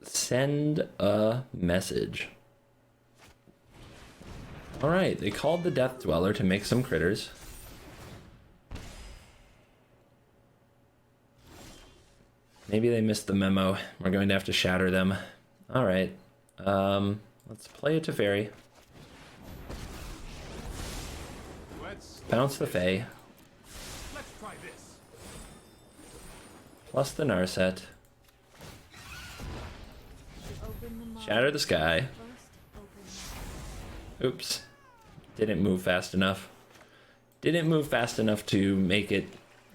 Send a message. Alright, they called the Death Dweller to make some critters. Maybe they missed the memo. We're going to have to shatter them. Alright. Let's play a Teferi. Bounce the Fae. Let's try this. Plus the Narset. Open the mind. Shatter the Sky. First, open. Oops. Didn't move fast enough. Didn't move fast enough to make it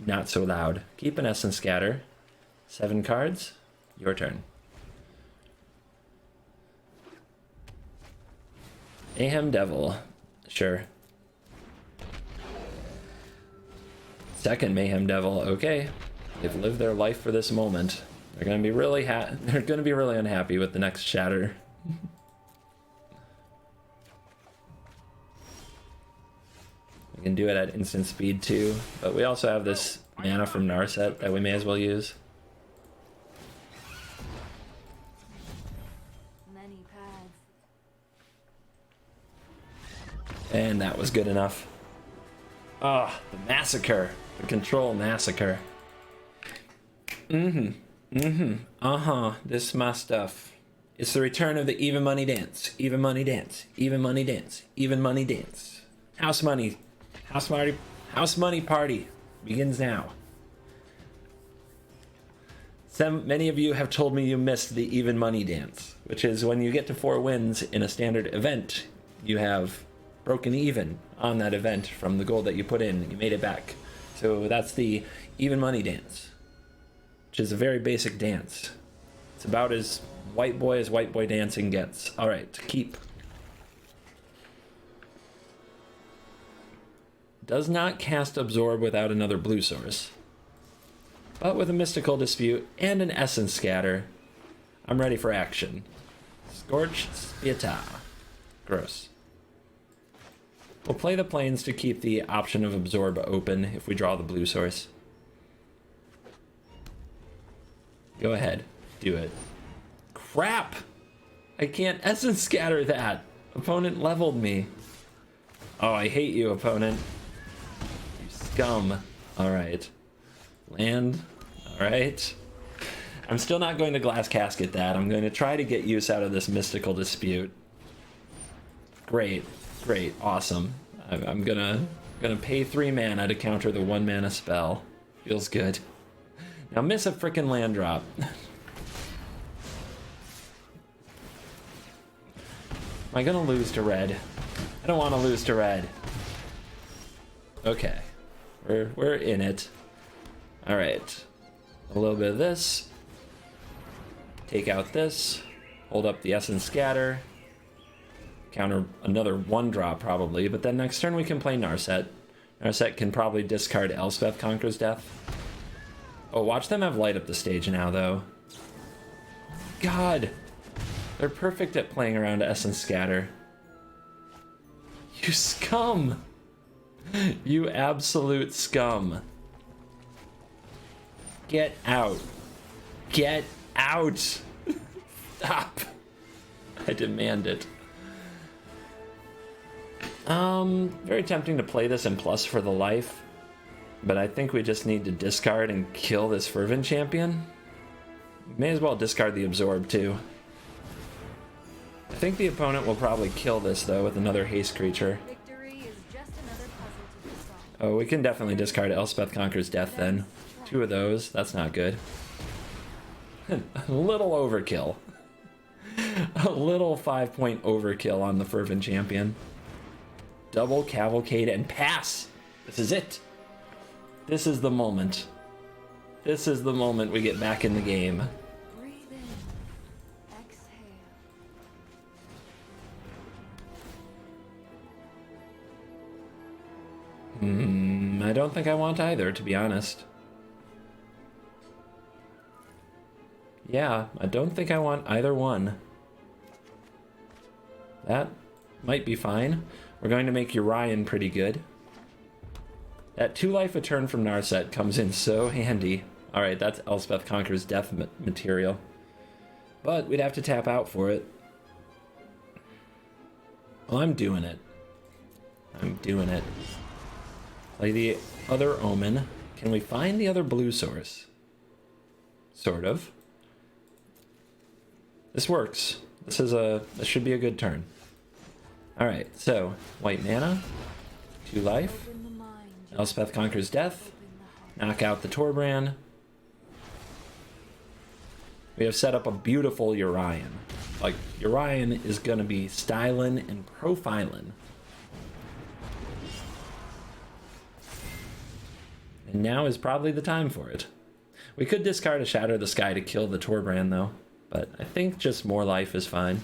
not so loud. Keep an Essence Scatter. 7 cards. Your turn. Mayhem Devil. Sure. Second Mayhem Devil. Okay. They've lived their life for this moment. They're gonna be really they're gonna be really unhappy with the next shatter. We can do it at instant speed too, but we also have this mana from Narset that we may as well use. Many paths. And that was good enough. Ah, the massacre. The control massacre. This is my stuff. It's the return of the even money dance. Even money dance. Even money dance. Even money dance. House money. House money party begins now. Many of you have told me you missed the even money dance, which is when you get to 4 wins in a standard event, you have broken even on that event from the gold that you put in. You made it back. So that's the even money dance, which is a very basic dance. It's about as white boy dancing gets. All right, keep. Does not cast Absorb without another blue source. But with a Mystical Dispute and an Essence Scatter, I'm ready for action. Scorch Spieta. Gross. We'll play the plains to keep the option of Absorb open if we draw the blue source. Go ahead. Do it. Crap! I can't Essence Scatter that! Opponent leveled me. Oh, I hate you, opponent. You scum. Alright. Land. Alright. I'm still not going to Glass Casket that. I'm going to try to get use out of this Mystical Dispute. Great. Great. Awesome. I'm gonna pay 3 mana to counter the 1 mana spell. Feels good. Now miss a frickin' land drop. Am I gonna lose to red? I don't want to lose to red. Okay. We're in it. Alright. A little bit of this. Take out this. Hold up the Essence Scatter. Counter another 1-drop probably, but then next turn we can play Narset. Narset can probably discard Elspeth Conquers Death. Oh, watch them have light up the stage now, though. God! They're perfect at playing around Essence Scatter. You scum! You absolute scum. Get out. Get out! Stop! I demand it. Very tempting to play this in plus for the life, but I think we just need to discard and kill this Fervent Champion. May as well discard the Absorb too. I think the opponent will probably kill this though with another haste creature. Victory is just another puzzle to be solved. Oh, we can definitely discard Elspeth Conquers Death then. 2 of those, that's not good. A little overkill. A little 5-point overkill on the Fervent Champion. Double Cavalcade and pass! This is it! This is the moment. This is the moment we get back in the game. Breathe in. Exhale. I don't think I want either, to be honest. Yeah, I don't think I want either one. That might be fine. We're going to make Urian pretty good. That 2 life a turn from Narset comes in so handy. Alright, that's Elspeth Conqueror's Death material. But we'd have to tap out for it. Well, I'm doing it. I'm doing it. Play the other Omen. Can we find the other blue source? Sort of. This works. This should be a good turn. Alright, so white mana, 2 life, Elspeth Conquers Death, knock out the Torbran. We have set up a beautiful Urian. Like, Urian is gonna be stylin' and profilin'. And now is probably the time for it. We could discard a Shatter the Sky to kill the Torbran though, but I think just more life is fine.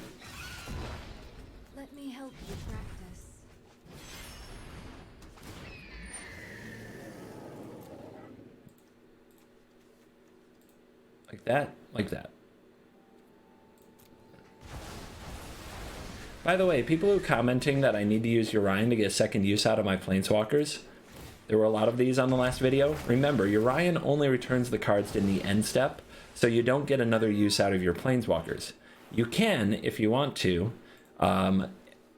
Let me help you practice. Like that, like that. By the way, people who are commenting that I need to use Urian to get a second use out of my Planeswalkers, there were a lot of these on the last video. Remember, Urian only returns the cards in the end step, so you don't get another use out of your Planeswalkers. You can, if you want to,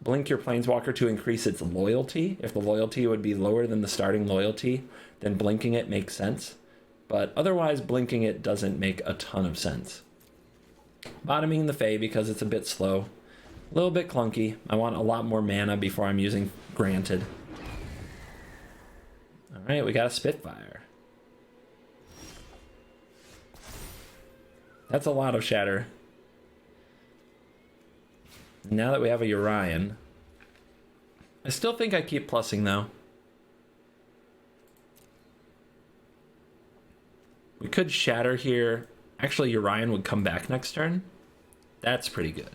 blink your Planeswalker to increase its loyalty. If the loyalty would be lower than the starting loyalty, then blinking it makes sense. But otherwise, blinking it doesn't make a ton of sense. Bottoming the Fae because it's a bit slow. A little bit clunky. I want a lot more mana before I'm using Granted. Alright, we got a Spitfire. That's a lot of Shatter. Now that we have a Urian, I still think I keep plussing though. We could Shatter here. Actually, Urian would come back next turn. That's pretty good.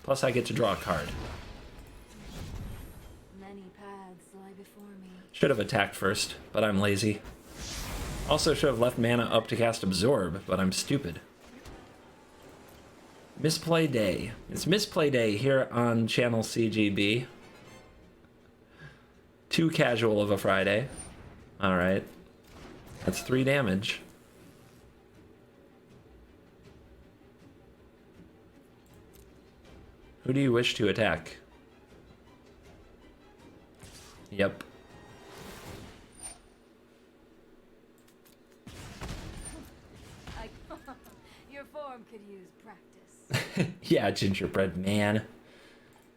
Plus, I get to draw a card. Many paths lie before me. Should have attacked first, but I'm lazy. Also should have left mana up to cast Absorb, but I'm stupid. Misplay Day. It's Misplay Day here on channel CGB. Too casual of a Friday. Alright. That's 3 damage. Who do you wish to attack? Yep. Your form could use practice. Yeah, gingerbread man.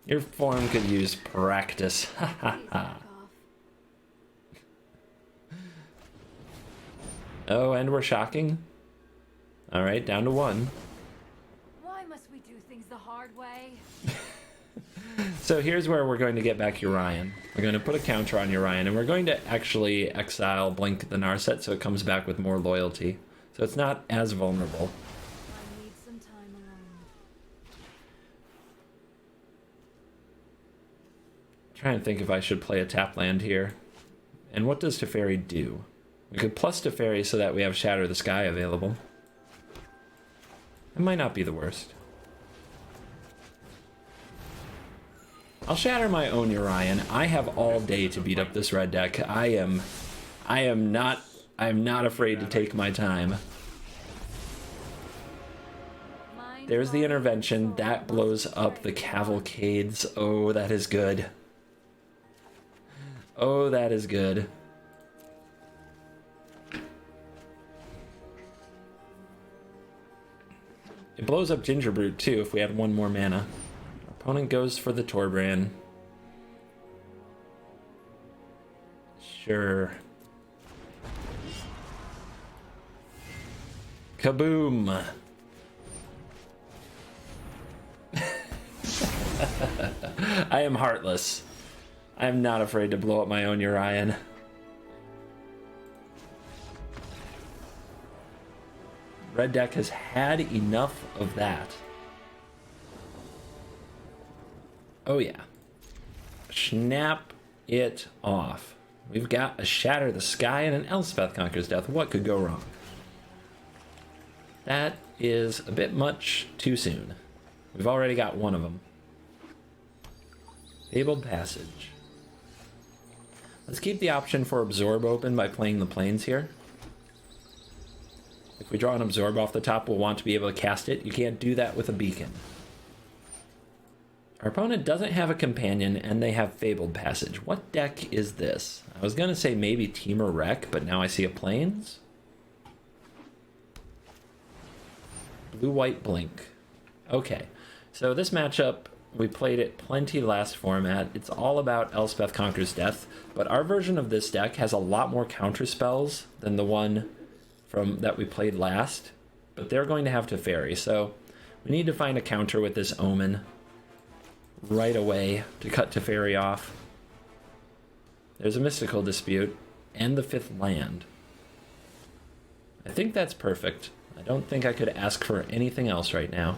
Your form could use practice. Ha ha ha. Oh, and we're shocking? Alright, down to 1. Why must we do things the hard way? So here's where we're going to get back Urian. We're going to put a counter on Urian, and we're going to actually exile Blink the Narset so it comes back with more loyalty. So it's not as vulnerable. I need some time alone. Trying to think if I should play a tap land here. And what does Teferi do? We could plus Teferi so that we have Shatter the Sky available. It might not be the worst. I'll shatter my own Urian. I have all day to beat up this red deck. I am not afraid to take my time. There's the intervention. That blows up the cavalcades. Oh, that is good. Oh, that is good. It blows up Gingerbrute too if we had 1 more mana. Opponent goes for the Torbran. Sure. Kaboom! I am heartless. I am not afraid to blow up my own Urian. Red deck has had enough of that. Oh yeah. Snap it off. We've got a Shatter the Sky and an Elspeth Conquers Death. What could go wrong? That is a bit much too soon. We've already got 1 of them. Fabled Passage. Let's keep the option for Absorb open by playing the Plains here. If we draw an Absorb off the top, we'll want to be able to cast it. You can't do that with a Beacon. Our opponent doesn't have a Companion, and they have Fabled Passage. What deck is this? I was going to say maybe Temur Wreck, but now I see a Plains. Blue-White Blink. Okay, so this matchup, we played it plenty last format. It's all about Elspeth Conquers Death, but our version of this deck has a lot more counter spells than the one that we played last, but they're going to have Teferi, so we need to find a counter with this Omen right away to cut Teferi off. There's a Mystical Dispute and the 5th land. I think that's perfect. I don't think I could ask for anything else right now.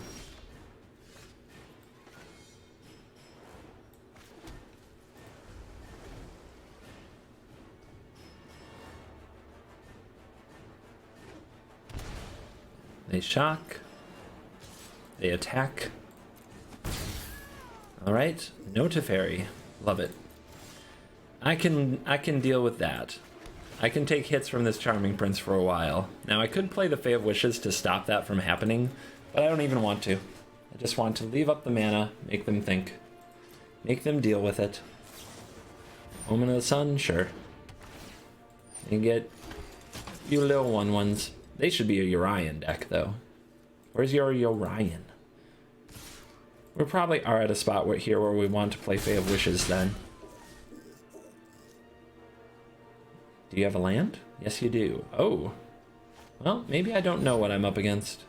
They shock. They attack. Alright, no Teferi. Love it. I can deal with that. I can take hits from this Charming Prince for a while. Now I could play the Fae of Wishes to stop that from happening, but I don't even want to. I just want to leave up the mana, make them think. Make them deal with it. Omen of the Sun, sure. You get you little 1/1s. They should be a Urian deck, though. Where's your Urian? We probably are at a spot where we want to play Fae of Wishes, then. Do you have a land? Yes, you do. Oh. Well, maybe I don't know what I'm up against.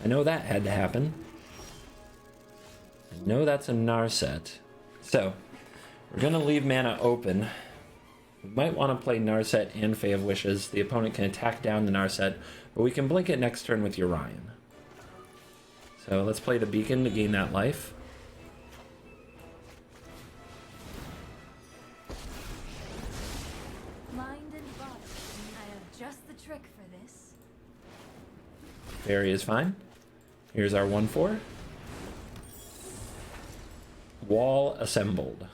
I know that had to happen. I know that's a Narset. So, we're going to leave mana open. We might want to play Narset and Fae of Wishes. The opponent can attack down the Narset, but we can blink it next turn with Urian. So let's play the Beacon to gain that life. Mind and body. I have just the trick for this. Fairy is fine. Here's our 1/4. Wall assembled.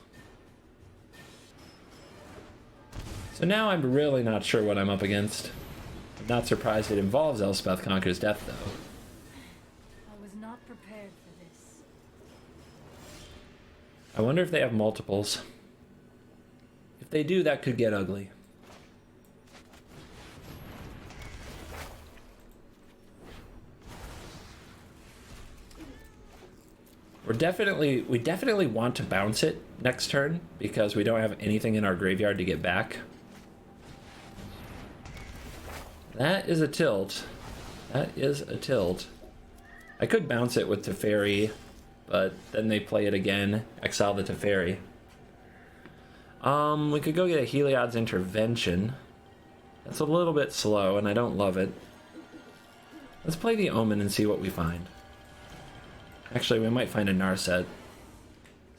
So now I'm really not sure what I'm up against. I'm not surprised it involves Elspeth Conquers Death, though. I was not prepared for this. I wonder if they have multiples. If they do, that could get ugly. We definitely want to bounce it next turn because we don't have anything in our graveyard to get back. That is a tilt. That is a tilt. I could bounce it with Teferi, but then they play it again, exile the Teferi. We could go get a Heliod's Intervention. That's a little bit slow, and I don't love it. Let's play the Omen and see what we find. Actually, we might find a Narset,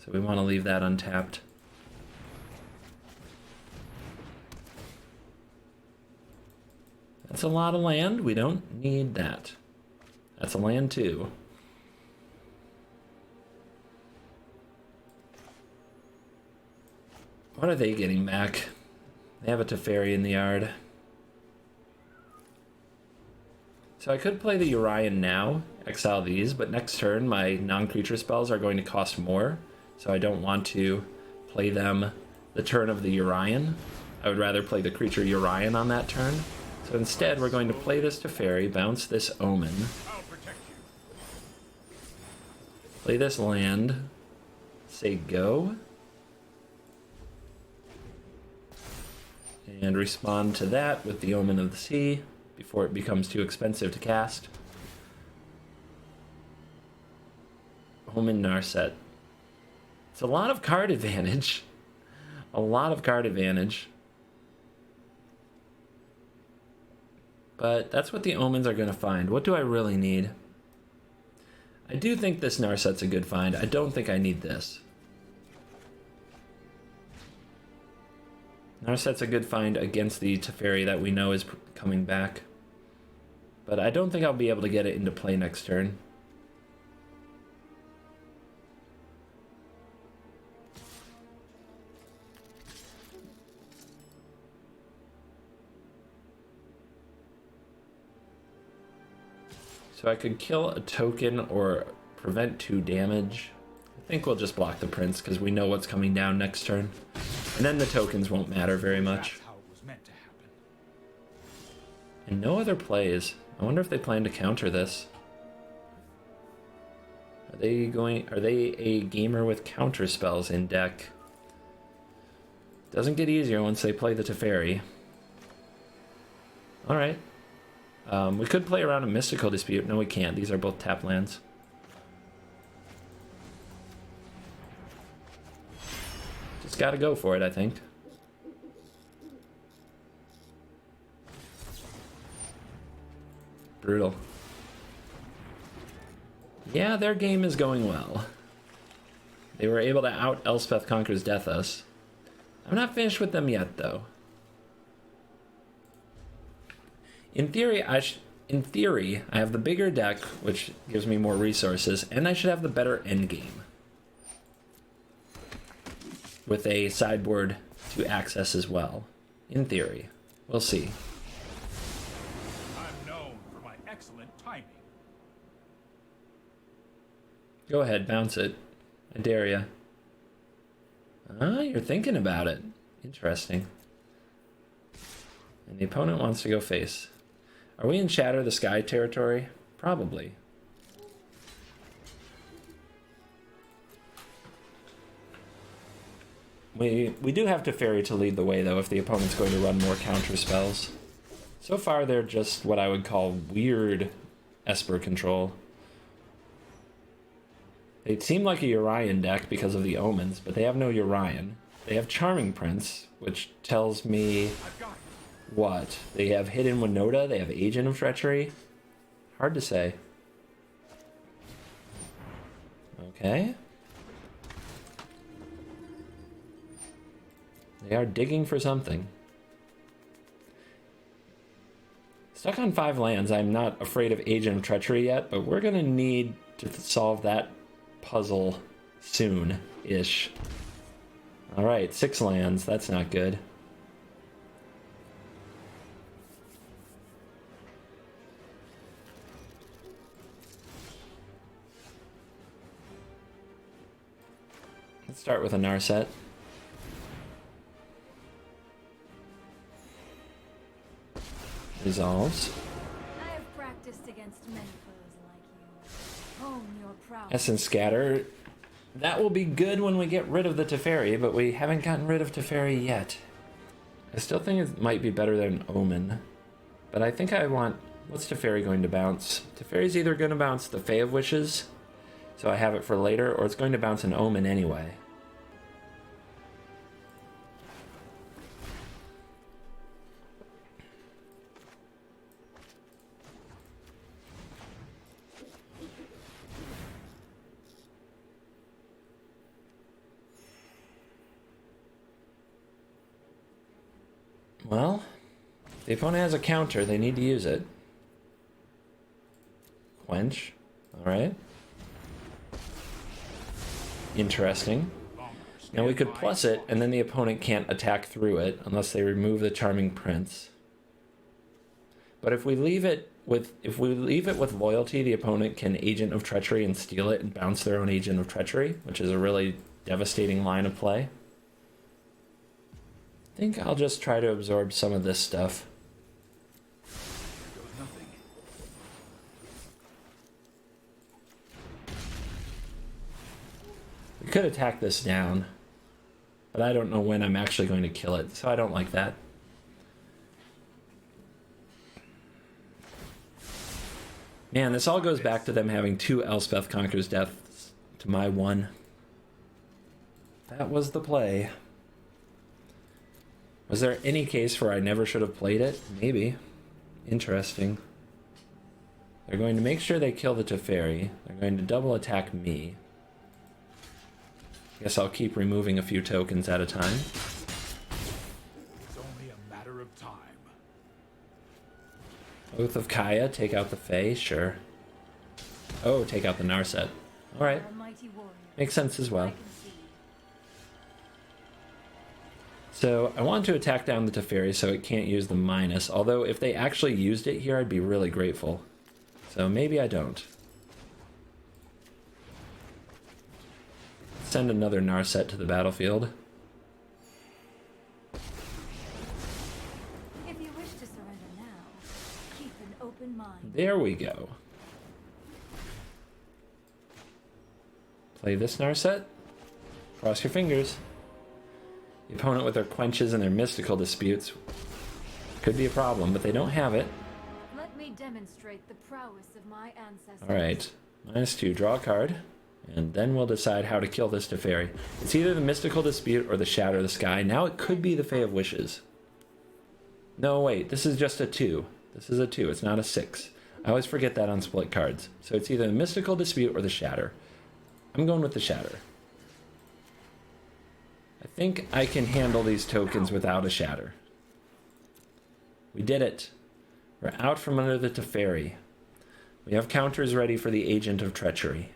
so we want to leave that untapped. That's a lot of land. We don't need that. That's a land too. What are they getting back? They have a Teferi in the yard. So I could play the Urian now, exile these, but next turn my non-creature spells are going to cost more, so I don't want to play them the turn of the Urian. I would rather play the creature Urian on that turn. So instead, we're going to play this Teferi, bounce this Omen, play this land, say go, and respond to that with the Omen of the Sea before it becomes too expensive to cast. Omen Narset. It's a lot of card advantage. A lot of card advantage. But that's what the Omens are going to find. What do I really need? I do think this Narset's a good find. I don't think I need this. Narset's a good find against the Teferi that we know is coming back. But I don't think I'll be able to get it into play next turn. So I could kill a token or prevent 2 damage. I think we'll just block the prince because we know what's coming down next turn. And then the tokens won't matter very much. That's how it was meant to happen. And no other plays. I wonder if they plan to counter this. Are they a gamer with counter spells in deck? Doesn't get easier once they play the Teferi. Alright. We could play around a Mystical Dispute. No, we can't. These are both tap lands. Just gotta go for it, I think. Brutal. Yeah, their game is going well. They were able to out Elspeth Conquers Death us. I'm not finished with them yet, though. In theory, I have the bigger deck, which gives me more resources, and I should have the better end game. With a sideboard to access as well. In theory. We'll see. I'm known for my excellent timing. Go ahead, bounce it. I dare ya. Ah, you're thinking about it. Interesting. And the opponent wants to go face. Are we in Shatter the Sky territory? Probably. We do have Teferi to lead the way, though, if the opponent's going to run more counter spells. So far, they're just what I would call weird Esper control. They seem like a Urian deck because of the omens, but they have no Urian. They have Charming Prince, which tells me what? They have Hidden Winota, they have Agent of Treachery. Hard to say. Okay. They are digging for something. Stuck on 5 lands, I'm not afraid of Agent of Treachery yet, but we're gonna need to solve that puzzle soon-ish. Alright, 6 lands, that's not good. Let's start with a Narset. Resolves. I have practiced against many foes like you. Hone your prowess. Essence Scatter. That will be good when we get rid of the Teferi, but we haven't gotten rid of Teferi yet. I still think it might be better than Omen. But I think I want... What's Teferi going to bounce? Teferi's either going to bounce the Fae of Wishes, so I have it for later, or it's going to bounce an Omen anyway. Well, if the opponent has a counter, they need to use it. Quench. Alright. Interesting. Now we could plus it, and then the opponent can't attack through it unless they remove the Charming Prince. But if we leave it with loyalty, the opponent can Agent of Treachery and steal it and bounce their own Agent of Treachery, which is a really devastating line of play. I think I'll just try to absorb some of this stuff. We could attack this down, but I don't know when I'm actually going to kill it, so I don't like that. Man, this all goes back to them having 2 Elspeth Conquers Deaths to my 1. That was the play. Was there any case where I never should have played it? Maybe. Interesting. They're going to make sure they kill the Teferi. They're going to double attack me. Guess I'll keep removing a few tokens at a time. It's only a matter of time. Oath of Kaya, take out the Fae, sure. Oh, take out the Narset. Alright. Almighty warrior. Makes sense as well. I can see. So I want to attack down the Teferi so it can't use the minus, although if they actually used it here, I'd be really grateful. So maybe I don't. Send another NARSET to the battlefield. If you wish to surrender now, keep an open mind. There we go. Play this NARSET. Cross your fingers. The opponent with their quenches and their mystical disputes could be a problem, but they don't have it. Let me demonstrate the prowess of my ancestors. Alright. -2, draw a card. And then we'll decide how to kill this Teferi. It's either the Mystical Dispute or the Shatter of the Sky. Now it could be the Fae of Wishes. No, wait. This is just a 2. This is a 2. It's not a 6. I always forget that on split cards. So it's either the Mystical Dispute or the Shatter. I'm going with the Shatter. I think I can handle these tokens without a Shatter. We did it. We're out from under the Teferi. We have counters ready for the Agent of Treachery.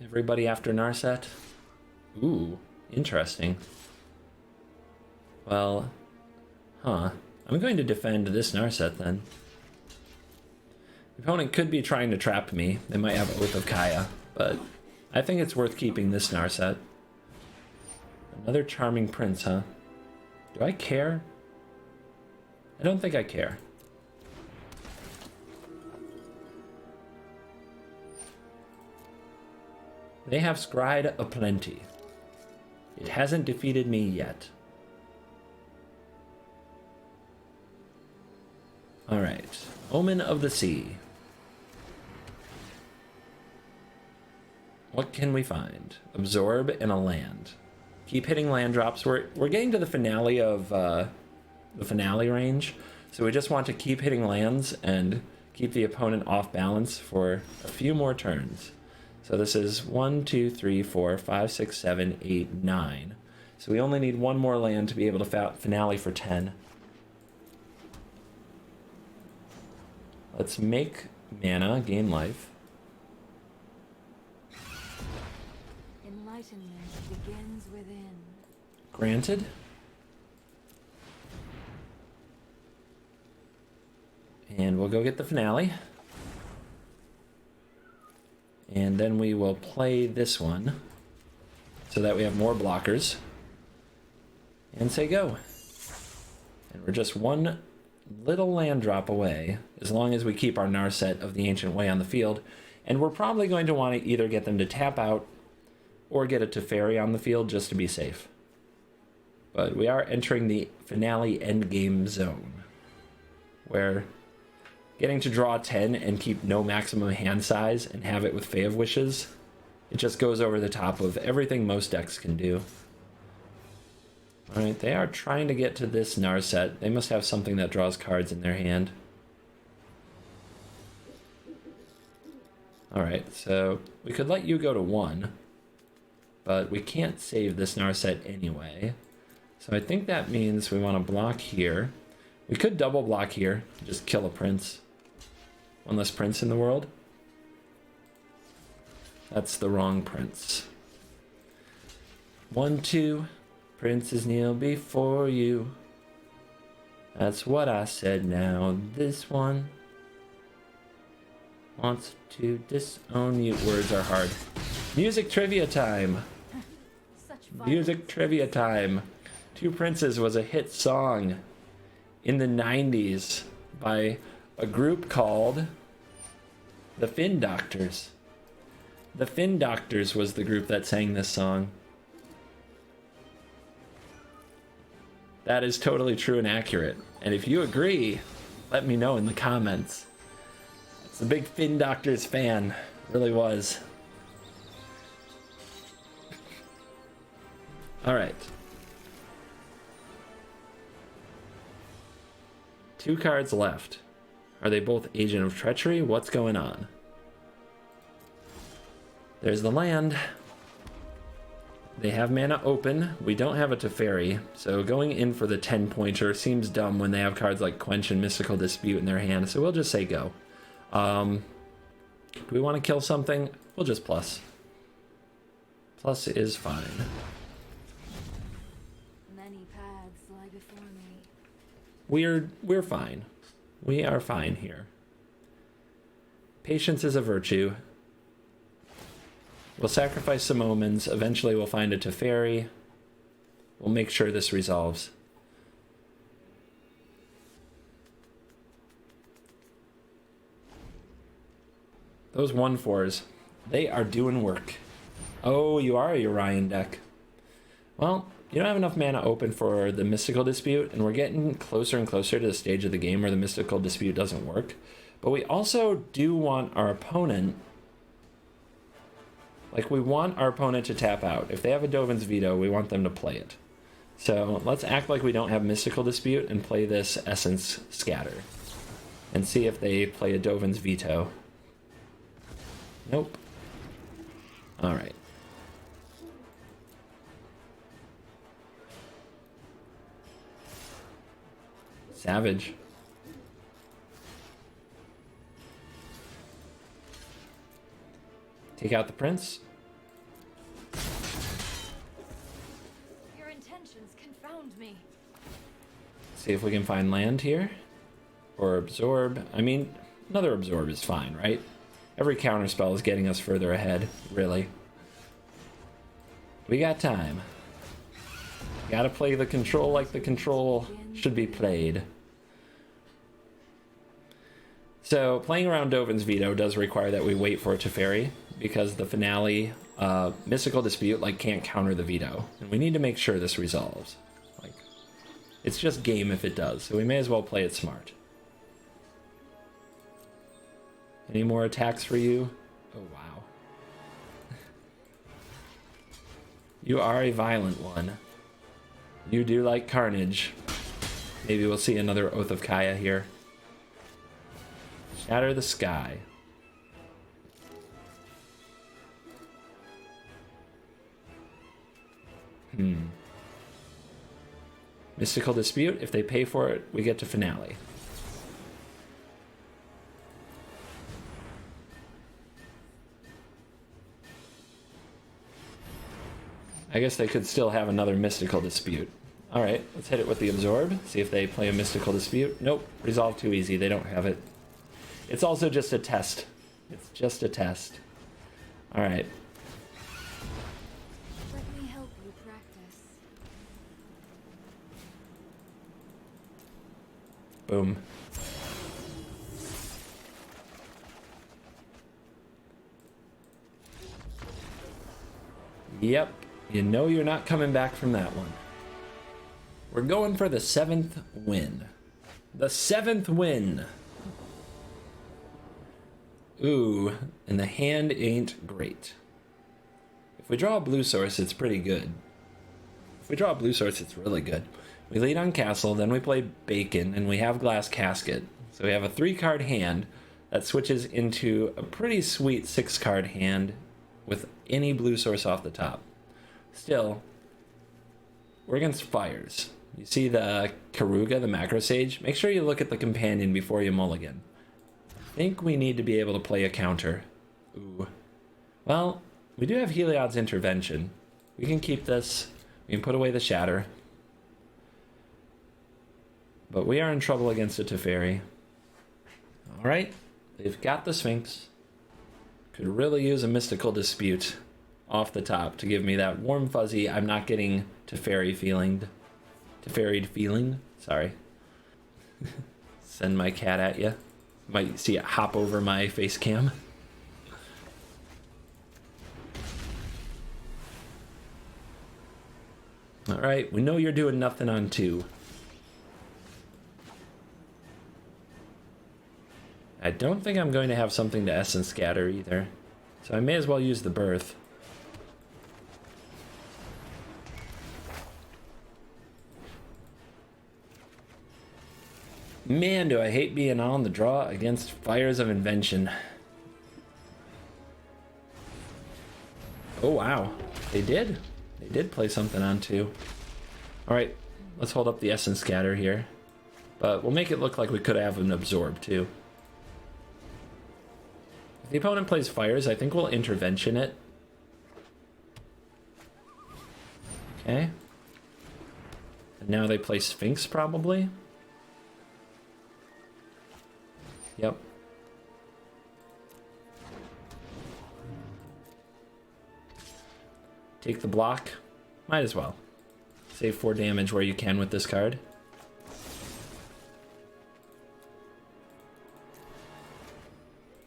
Everybody after NARSET? Ooh, interesting. Well, I'm going to defend this NARSET then. The opponent could be trying to trap me. They might have Oath of Kaya, but I think it's worth keeping this NARSET. Another Charming Prince, huh? Do I care? I don't think I care. They have scryed aplenty. It hasn't defeated me yet. Alright. Omen of the Sea. What can we find? Absorb and a land. Keep hitting land drops. We're getting to the finale of the finale range, so we just want to keep hitting lands and keep the opponent off balance for a few more turns. So this is 1, 2, 3, 4, 5, 6, 7, 8, 9. So we only need one more land to be able to finale for 10. Let's make mana, gain life. Enlightenment begins within. Granted. And we'll go get the finale. And then we will play this one so that we have more blockers. And say go. And we're just one little land drop away, as long as we keep our NARSET of the Ancient Way on the field. And we're probably going to want to either get them to tap out or get a Teferi on the field just to be safe. But we are entering the finale endgame zone, where getting to draw 10 and keep no maximum hand size and have it with Fae of Wishes, it just goes over the top of everything most decks can do. Alright, they are trying to get to this NARSET. They must have something that draws cards in their hand. Alright, so we could let you go to 1, but we can't save this NARSET anyway. So I think that means we want to block here. We could double block here, just kill a prince. One less prince in the world. That's the wrong prince. 1, 2, princes kneel before you. That's what I said. Now this one wants to disown you. Words are hard. Music trivia time. Music trivia time. Two Princes was a hit song in the 90s by a group called the Fin Doctors. The Fin Doctors was the group that sang this song. That is totally true and accurate. And if you agree, let me know in the comments. It's a big Fin Doctors fan. Really was. Alright. 2 cards left. Are they both Agent of Treachery? What's going on? There's the land. They have mana open. We don't have a Teferi, so going in for the 10-pointer seems dumb when they have cards like Quench and Mystical Dispute in their hand, so we'll just say go. Do we want to kill something? We'll just plus. Plus is fine. Many paths lie before me. We're fine. We are fine here. Patience is a virtue. We'll sacrifice some omens. Eventually we'll find a Teferi. We'll make sure this resolves. Those 1/4s, they are doing work. Oh, you are a Urian deck. Well, you don't have enough mana open for the Mystical Dispute, and we're getting closer and closer to the stage of the game where the Mystical Dispute doesn't work. But we also do want our opponent... Like, we want our opponent to tap out. If they have a Dovin's Veto, we want them to play it. So let's act like we don't have Mystical Dispute and play this Essence Scatter. And see if they play a Dovin's Veto. Nope. Alright. Savage. Take out the prince. Your intentions confound me. See if we can find land here. Or absorb. I mean, another absorb is fine, right? Every counterspell is getting us further ahead, really. We got time. Gotta play the control like the control should be played. So, playing around Dovin's Veto does require that we wait for a Teferi, because the finale, Mystical Dispute, like, can't counter the Veto. And we need to make sure this resolves. Like, it's just game if it does, so we may as well play it smart. Any more attacks for you? Oh, wow. You are a violent one. You do like carnage. Maybe we'll see another Oath of Kaya here. Shatter the sky. Mystical Dispute. If they pay for it, we get to finale. I guess they could still have another Mystical Dispute. Alright, let's hit it with the Absorb. See if they play a Mystical Dispute. Nope, resolve too easy. They don't have it. It's also just a test. It's just a test. Alright. Let me help you practice. Boom. Yep. You know you're not coming back from that one. We're going for the 7th win. The 7th win. Ooh, and the hand ain't great. If we draw a blue source, it's pretty good. If we draw a blue source, it's really good. We lead on Castle, then we play Bacon, and we have Glass Casket. So we have a 3-card hand that switches into a pretty sweet 6-card hand with any blue source off the top. Still, we're against fires. You see the Karuga, the Macro Sage? Make sure you look at the companion before you mulligan. I think we need to be able to play a counter. Ooh. Well, we do have Heliod's Intervention. We can keep this. We can put away the Shatter. But we are in trouble against a Teferi. Alright, they've got the Sphinx. Could really use a Mystical Dispute off the top to give me that warm fuzzy, I'm not getting Teferi'd feeling. Sorry. Send my cat at you. Might see it hop over my face cam. Alright, we know you're doing nothing on 2. I don't think I'm going to have something to Essence Scatter either. So I may as well use the Birth. Man, do I hate being on the draw against Fires of Invention. Oh, wow. They did. They did play something on 2. Alright, let's hold up the Essence Scatter here. But we'll make it look like we could have an Absorb, too. If the opponent plays fires, I think we'll intervention it. Okay. And now they play Sphinx, probably. Yep. Take the block. Might as well. Save 4 damage where you can with this card.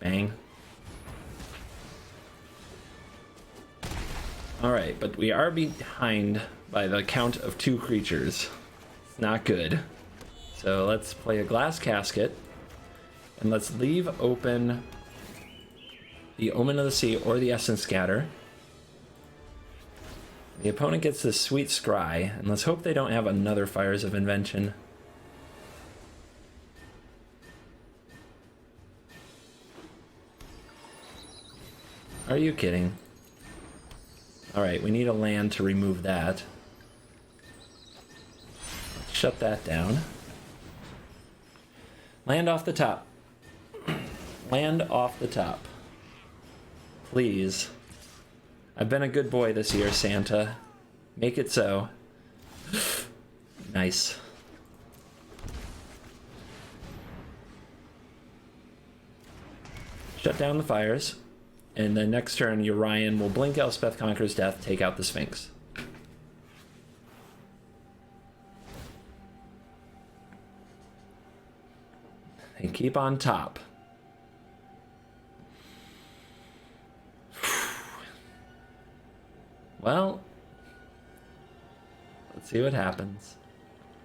Bang. Alright, but we are behind by the count of 2 creatures. It's not good. So let's play a Glass Casket. And let's leave open the Omen of the Sea or the Essence Scatter. The opponent gets this sweet Scry, and let's hope they don't have another Fires of Invention. Are you kidding? Alright, we need a land to remove that. Let's shut that down. Land off the top. Land off the top. Please. I've been a good boy this year, Santa. Make it so. Nice. Shut down the fires. And then next turn, Urian will blink Elspeth Conquers Death, take out the Sphinx. And keep on top. Well, let's see what happens.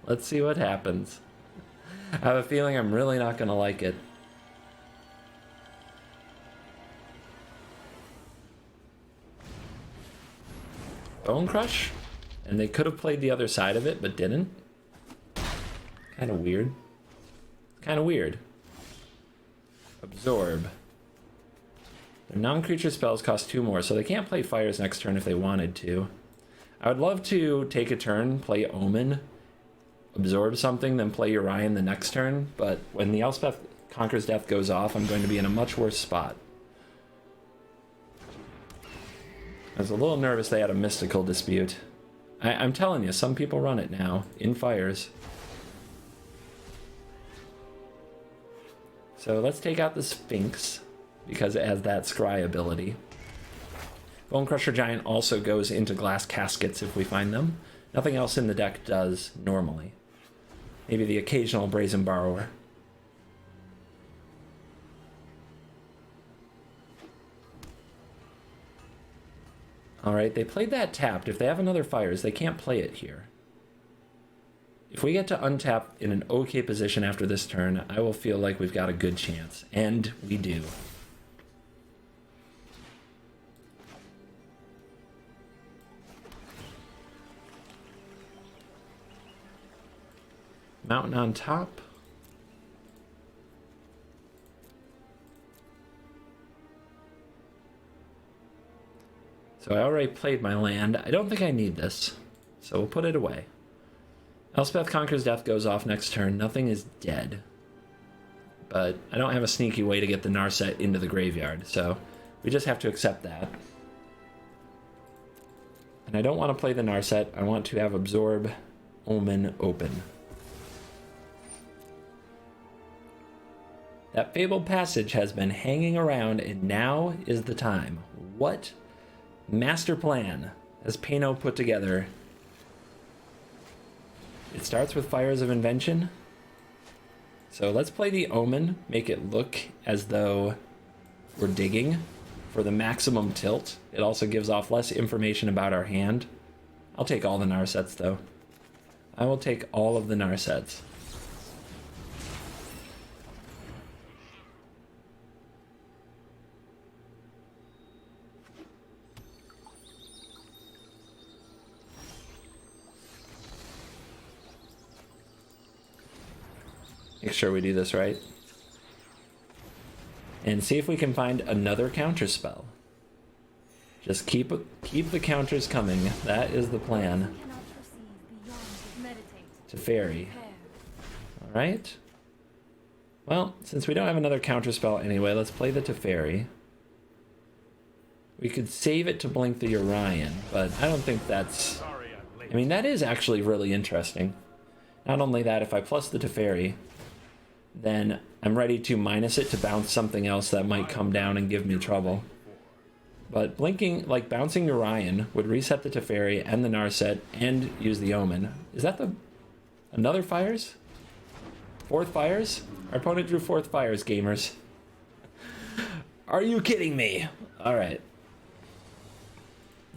Let's see what happens. I have a feeling I'm really not going to like it. Bone Crush? And they could have played the other side of it, but didn't. Kind of weird. Kind of weird. Absorb. Their non-creature spells cost 2 more, so they can't play fires next turn if they wanted to. I would love to take a turn, play Omen, absorb something, then play Urian the next turn, but when the Elspeth Conquers Death goes off, I'm going to be in a much worse spot. I was a little nervous they had a mystical dispute. I'm telling you, some people run it now, in fires. So let's take out the Sphinx, because it has that Scry ability. Bone Crusher Giant also goes into Glass Caskets if we find them. Nothing else in the deck does normally. Maybe the occasional Brazen Borrower. Alright, they played that tapped. If they have another fires, they can't play it here. If we get to untap in an okay position after this turn, I will feel like we've got a good chance. And we do. Mountain on top. So I already played my land. I don't think I need this, so we'll put it away. Elspeth Conquers Death goes off next turn. Nothing is dead. But I don't have a sneaky way to get the Narset into the graveyard, so we just have to accept that. And I don't want to play the Narset. I want to have Absorb, Omen open. That Fabled Passage has been hanging around, and now is the time. What master plan has Pano put together? It starts with Fires of Invention. So let's play the Omen, make it look as though we're digging for the maximum tilt. It also gives off less information about our hand. I'll take all the Narsets though. I will take all of the Narsets. Make sure we do this right. And see if we can find another counter spell. Just keep the counters coming. That is the plan. Teferi. Alright. Well, since we don't have another counter spell anyway, let's play the Teferi. We could save it to blink the Orion, but I don't think that's... Sorry I'm late. I mean, that is actually really interesting. Not only that, if I plus the Teferi, then I'm ready to minus it to bounce something else that might come down and give me trouble. But blinking, like bouncing Orion, would reset the Teferi and the Narset and use the Omen. Is that the... another Fires? Fourth Fires? Our opponent drew fourth Fires, gamers. Are you kidding me? Alright.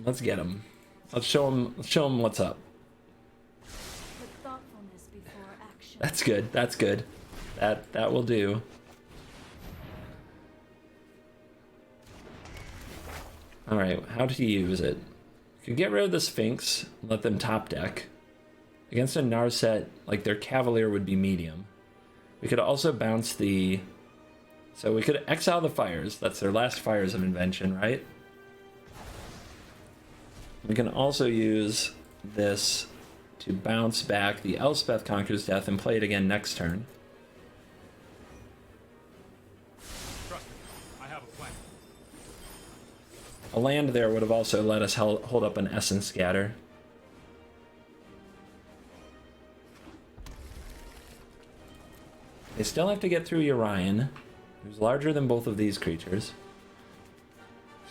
Let's get him. Let's show him what's up. Put thoughtfulness before action. That's good. That's good. That will do. All right, how to use it? You can get rid of the Sphinx, let them top deck. Against a Narset, like their Cavalier would be medium. We could also bounce the... So we could exile the Fires. That's their last Fires of Invention, right? We can also use this to bounce back the Elspeth Conquers Death and play it again next turn. Trust me, I have a plan. A land there would have also let us hold up an Essence Scatter. They still have to get through Orion, who's larger than both of these creatures.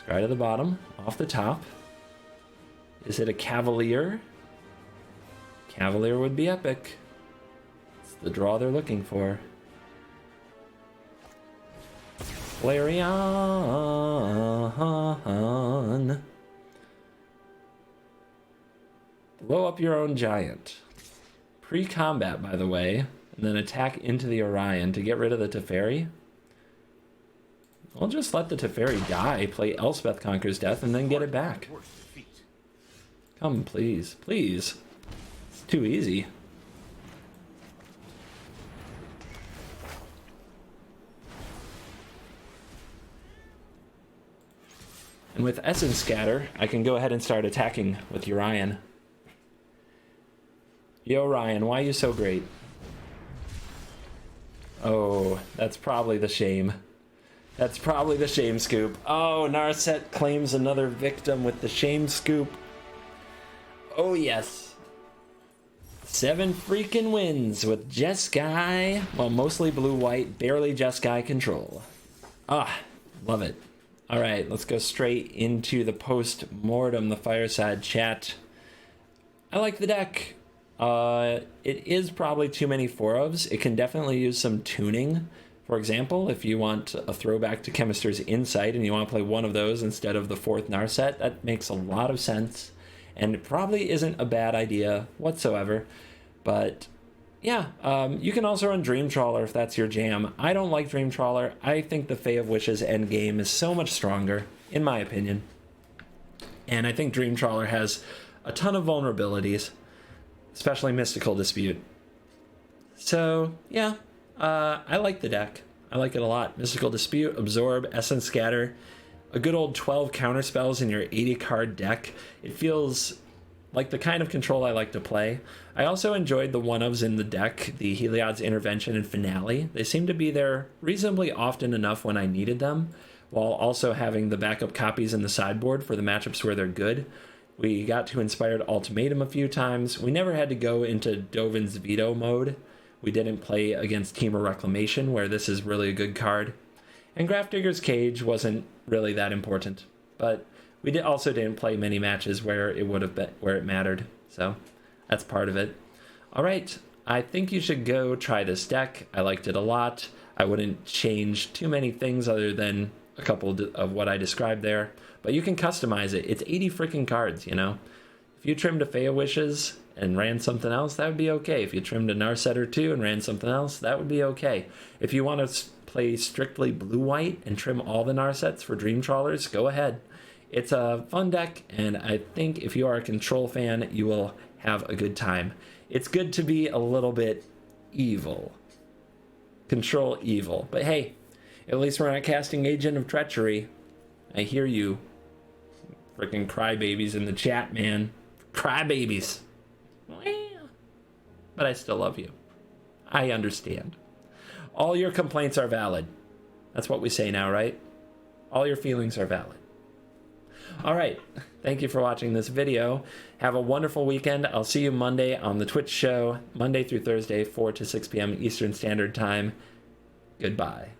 Scry to the bottom, off the top. Is it a Cavalier? Cavalier would be epic. It's the draw they're looking for. Flareon. Blow up your own giant. Pre-combat, by the way, and then attack into the Orion to get rid of the Teferi. I'll just let the Teferi die, play Elspeth Conquers Death, and then get it back. Worst defeat. Come, please. Please. It's too easy. And with Essence Scatter, I can go ahead and start attacking with Orion. Yo, Ryan, why are you so great? Oh, that's probably the shame. That's probably the shame scoop. Oh, Narset claims another victim with the shame scoop. Oh, yes. 7 freaking wins with Jeskai. Well, mostly blue-white, barely Jeskai control. Ah, love it. All right, let's go straight into the post-mortem, the fireside chat. I like the deck. It is probably too many 4-ofs. It can definitely use some tuning. For example, if you want a throwback to Chemister's Insight and you want to play one of those instead of the 4th Narset, that makes a lot of sense. And it probably isn't a bad idea whatsoever. But yeah, you can also run Dream Trawler if that's your jam. I don't like Dream Trawler. I think the Fae of Wishes endgame is so much stronger, in my opinion. And I think Dream Trawler has a ton of vulnerabilities, especially Mystical Dispute. So yeah, I like the deck. I like it a lot. Mystical Dispute, Absorb, Essence Scatter, a good old 12 counterspells in your 80 card deck. It feels like the kind of control I like to play. I also enjoyed the 1-ofs in the deck, the Heliod's Intervention and Finale. They seem to be there reasonably often enough when I needed them, while also having the backup copies in the sideboard for the matchups where they're good. We got to Inspired Ultimatum a few times. We never had to go into Dovin's Veto mode. We didn't play against Temur Reclamation, where this is really a good card. And Grafdigger's Cage wasn't really that important, but we also didn't play many matches where it would have been, where it mattered. So that's part of it. All right, I think you should go try this deck. I liked it a lot. I wouldn't change too many things other than a couple of what I described there, but you can customize it. It's 80 freaking cards, you know. If you trimmed a Fae of Wishes and ran something else, that would be okay. If you trimmed a Narset or 2 and ran something else, that would be okay. If you want to play strictly blue-white and trim all the Narsets for Dream Trawlers, go ahead. It's a fun deck, and I think if you are a control fan, you will have a good time. It's good to be a little bit evil. Control evil. But hey, at least we're not casting Agent of Treachery. I hear you. Freaking crybabies in the chat, man. Crybabies. But I still love you. I understand. All your complaints are valid. That's what we say now, right? All your feelings are valid. All right. Thank you for watching this video. Have a wonderful weekend. I'll see you Monday on the Twitch show, Monday through Thursday, 4 to 6 p.m. Eastern Standard Time. Goodbye.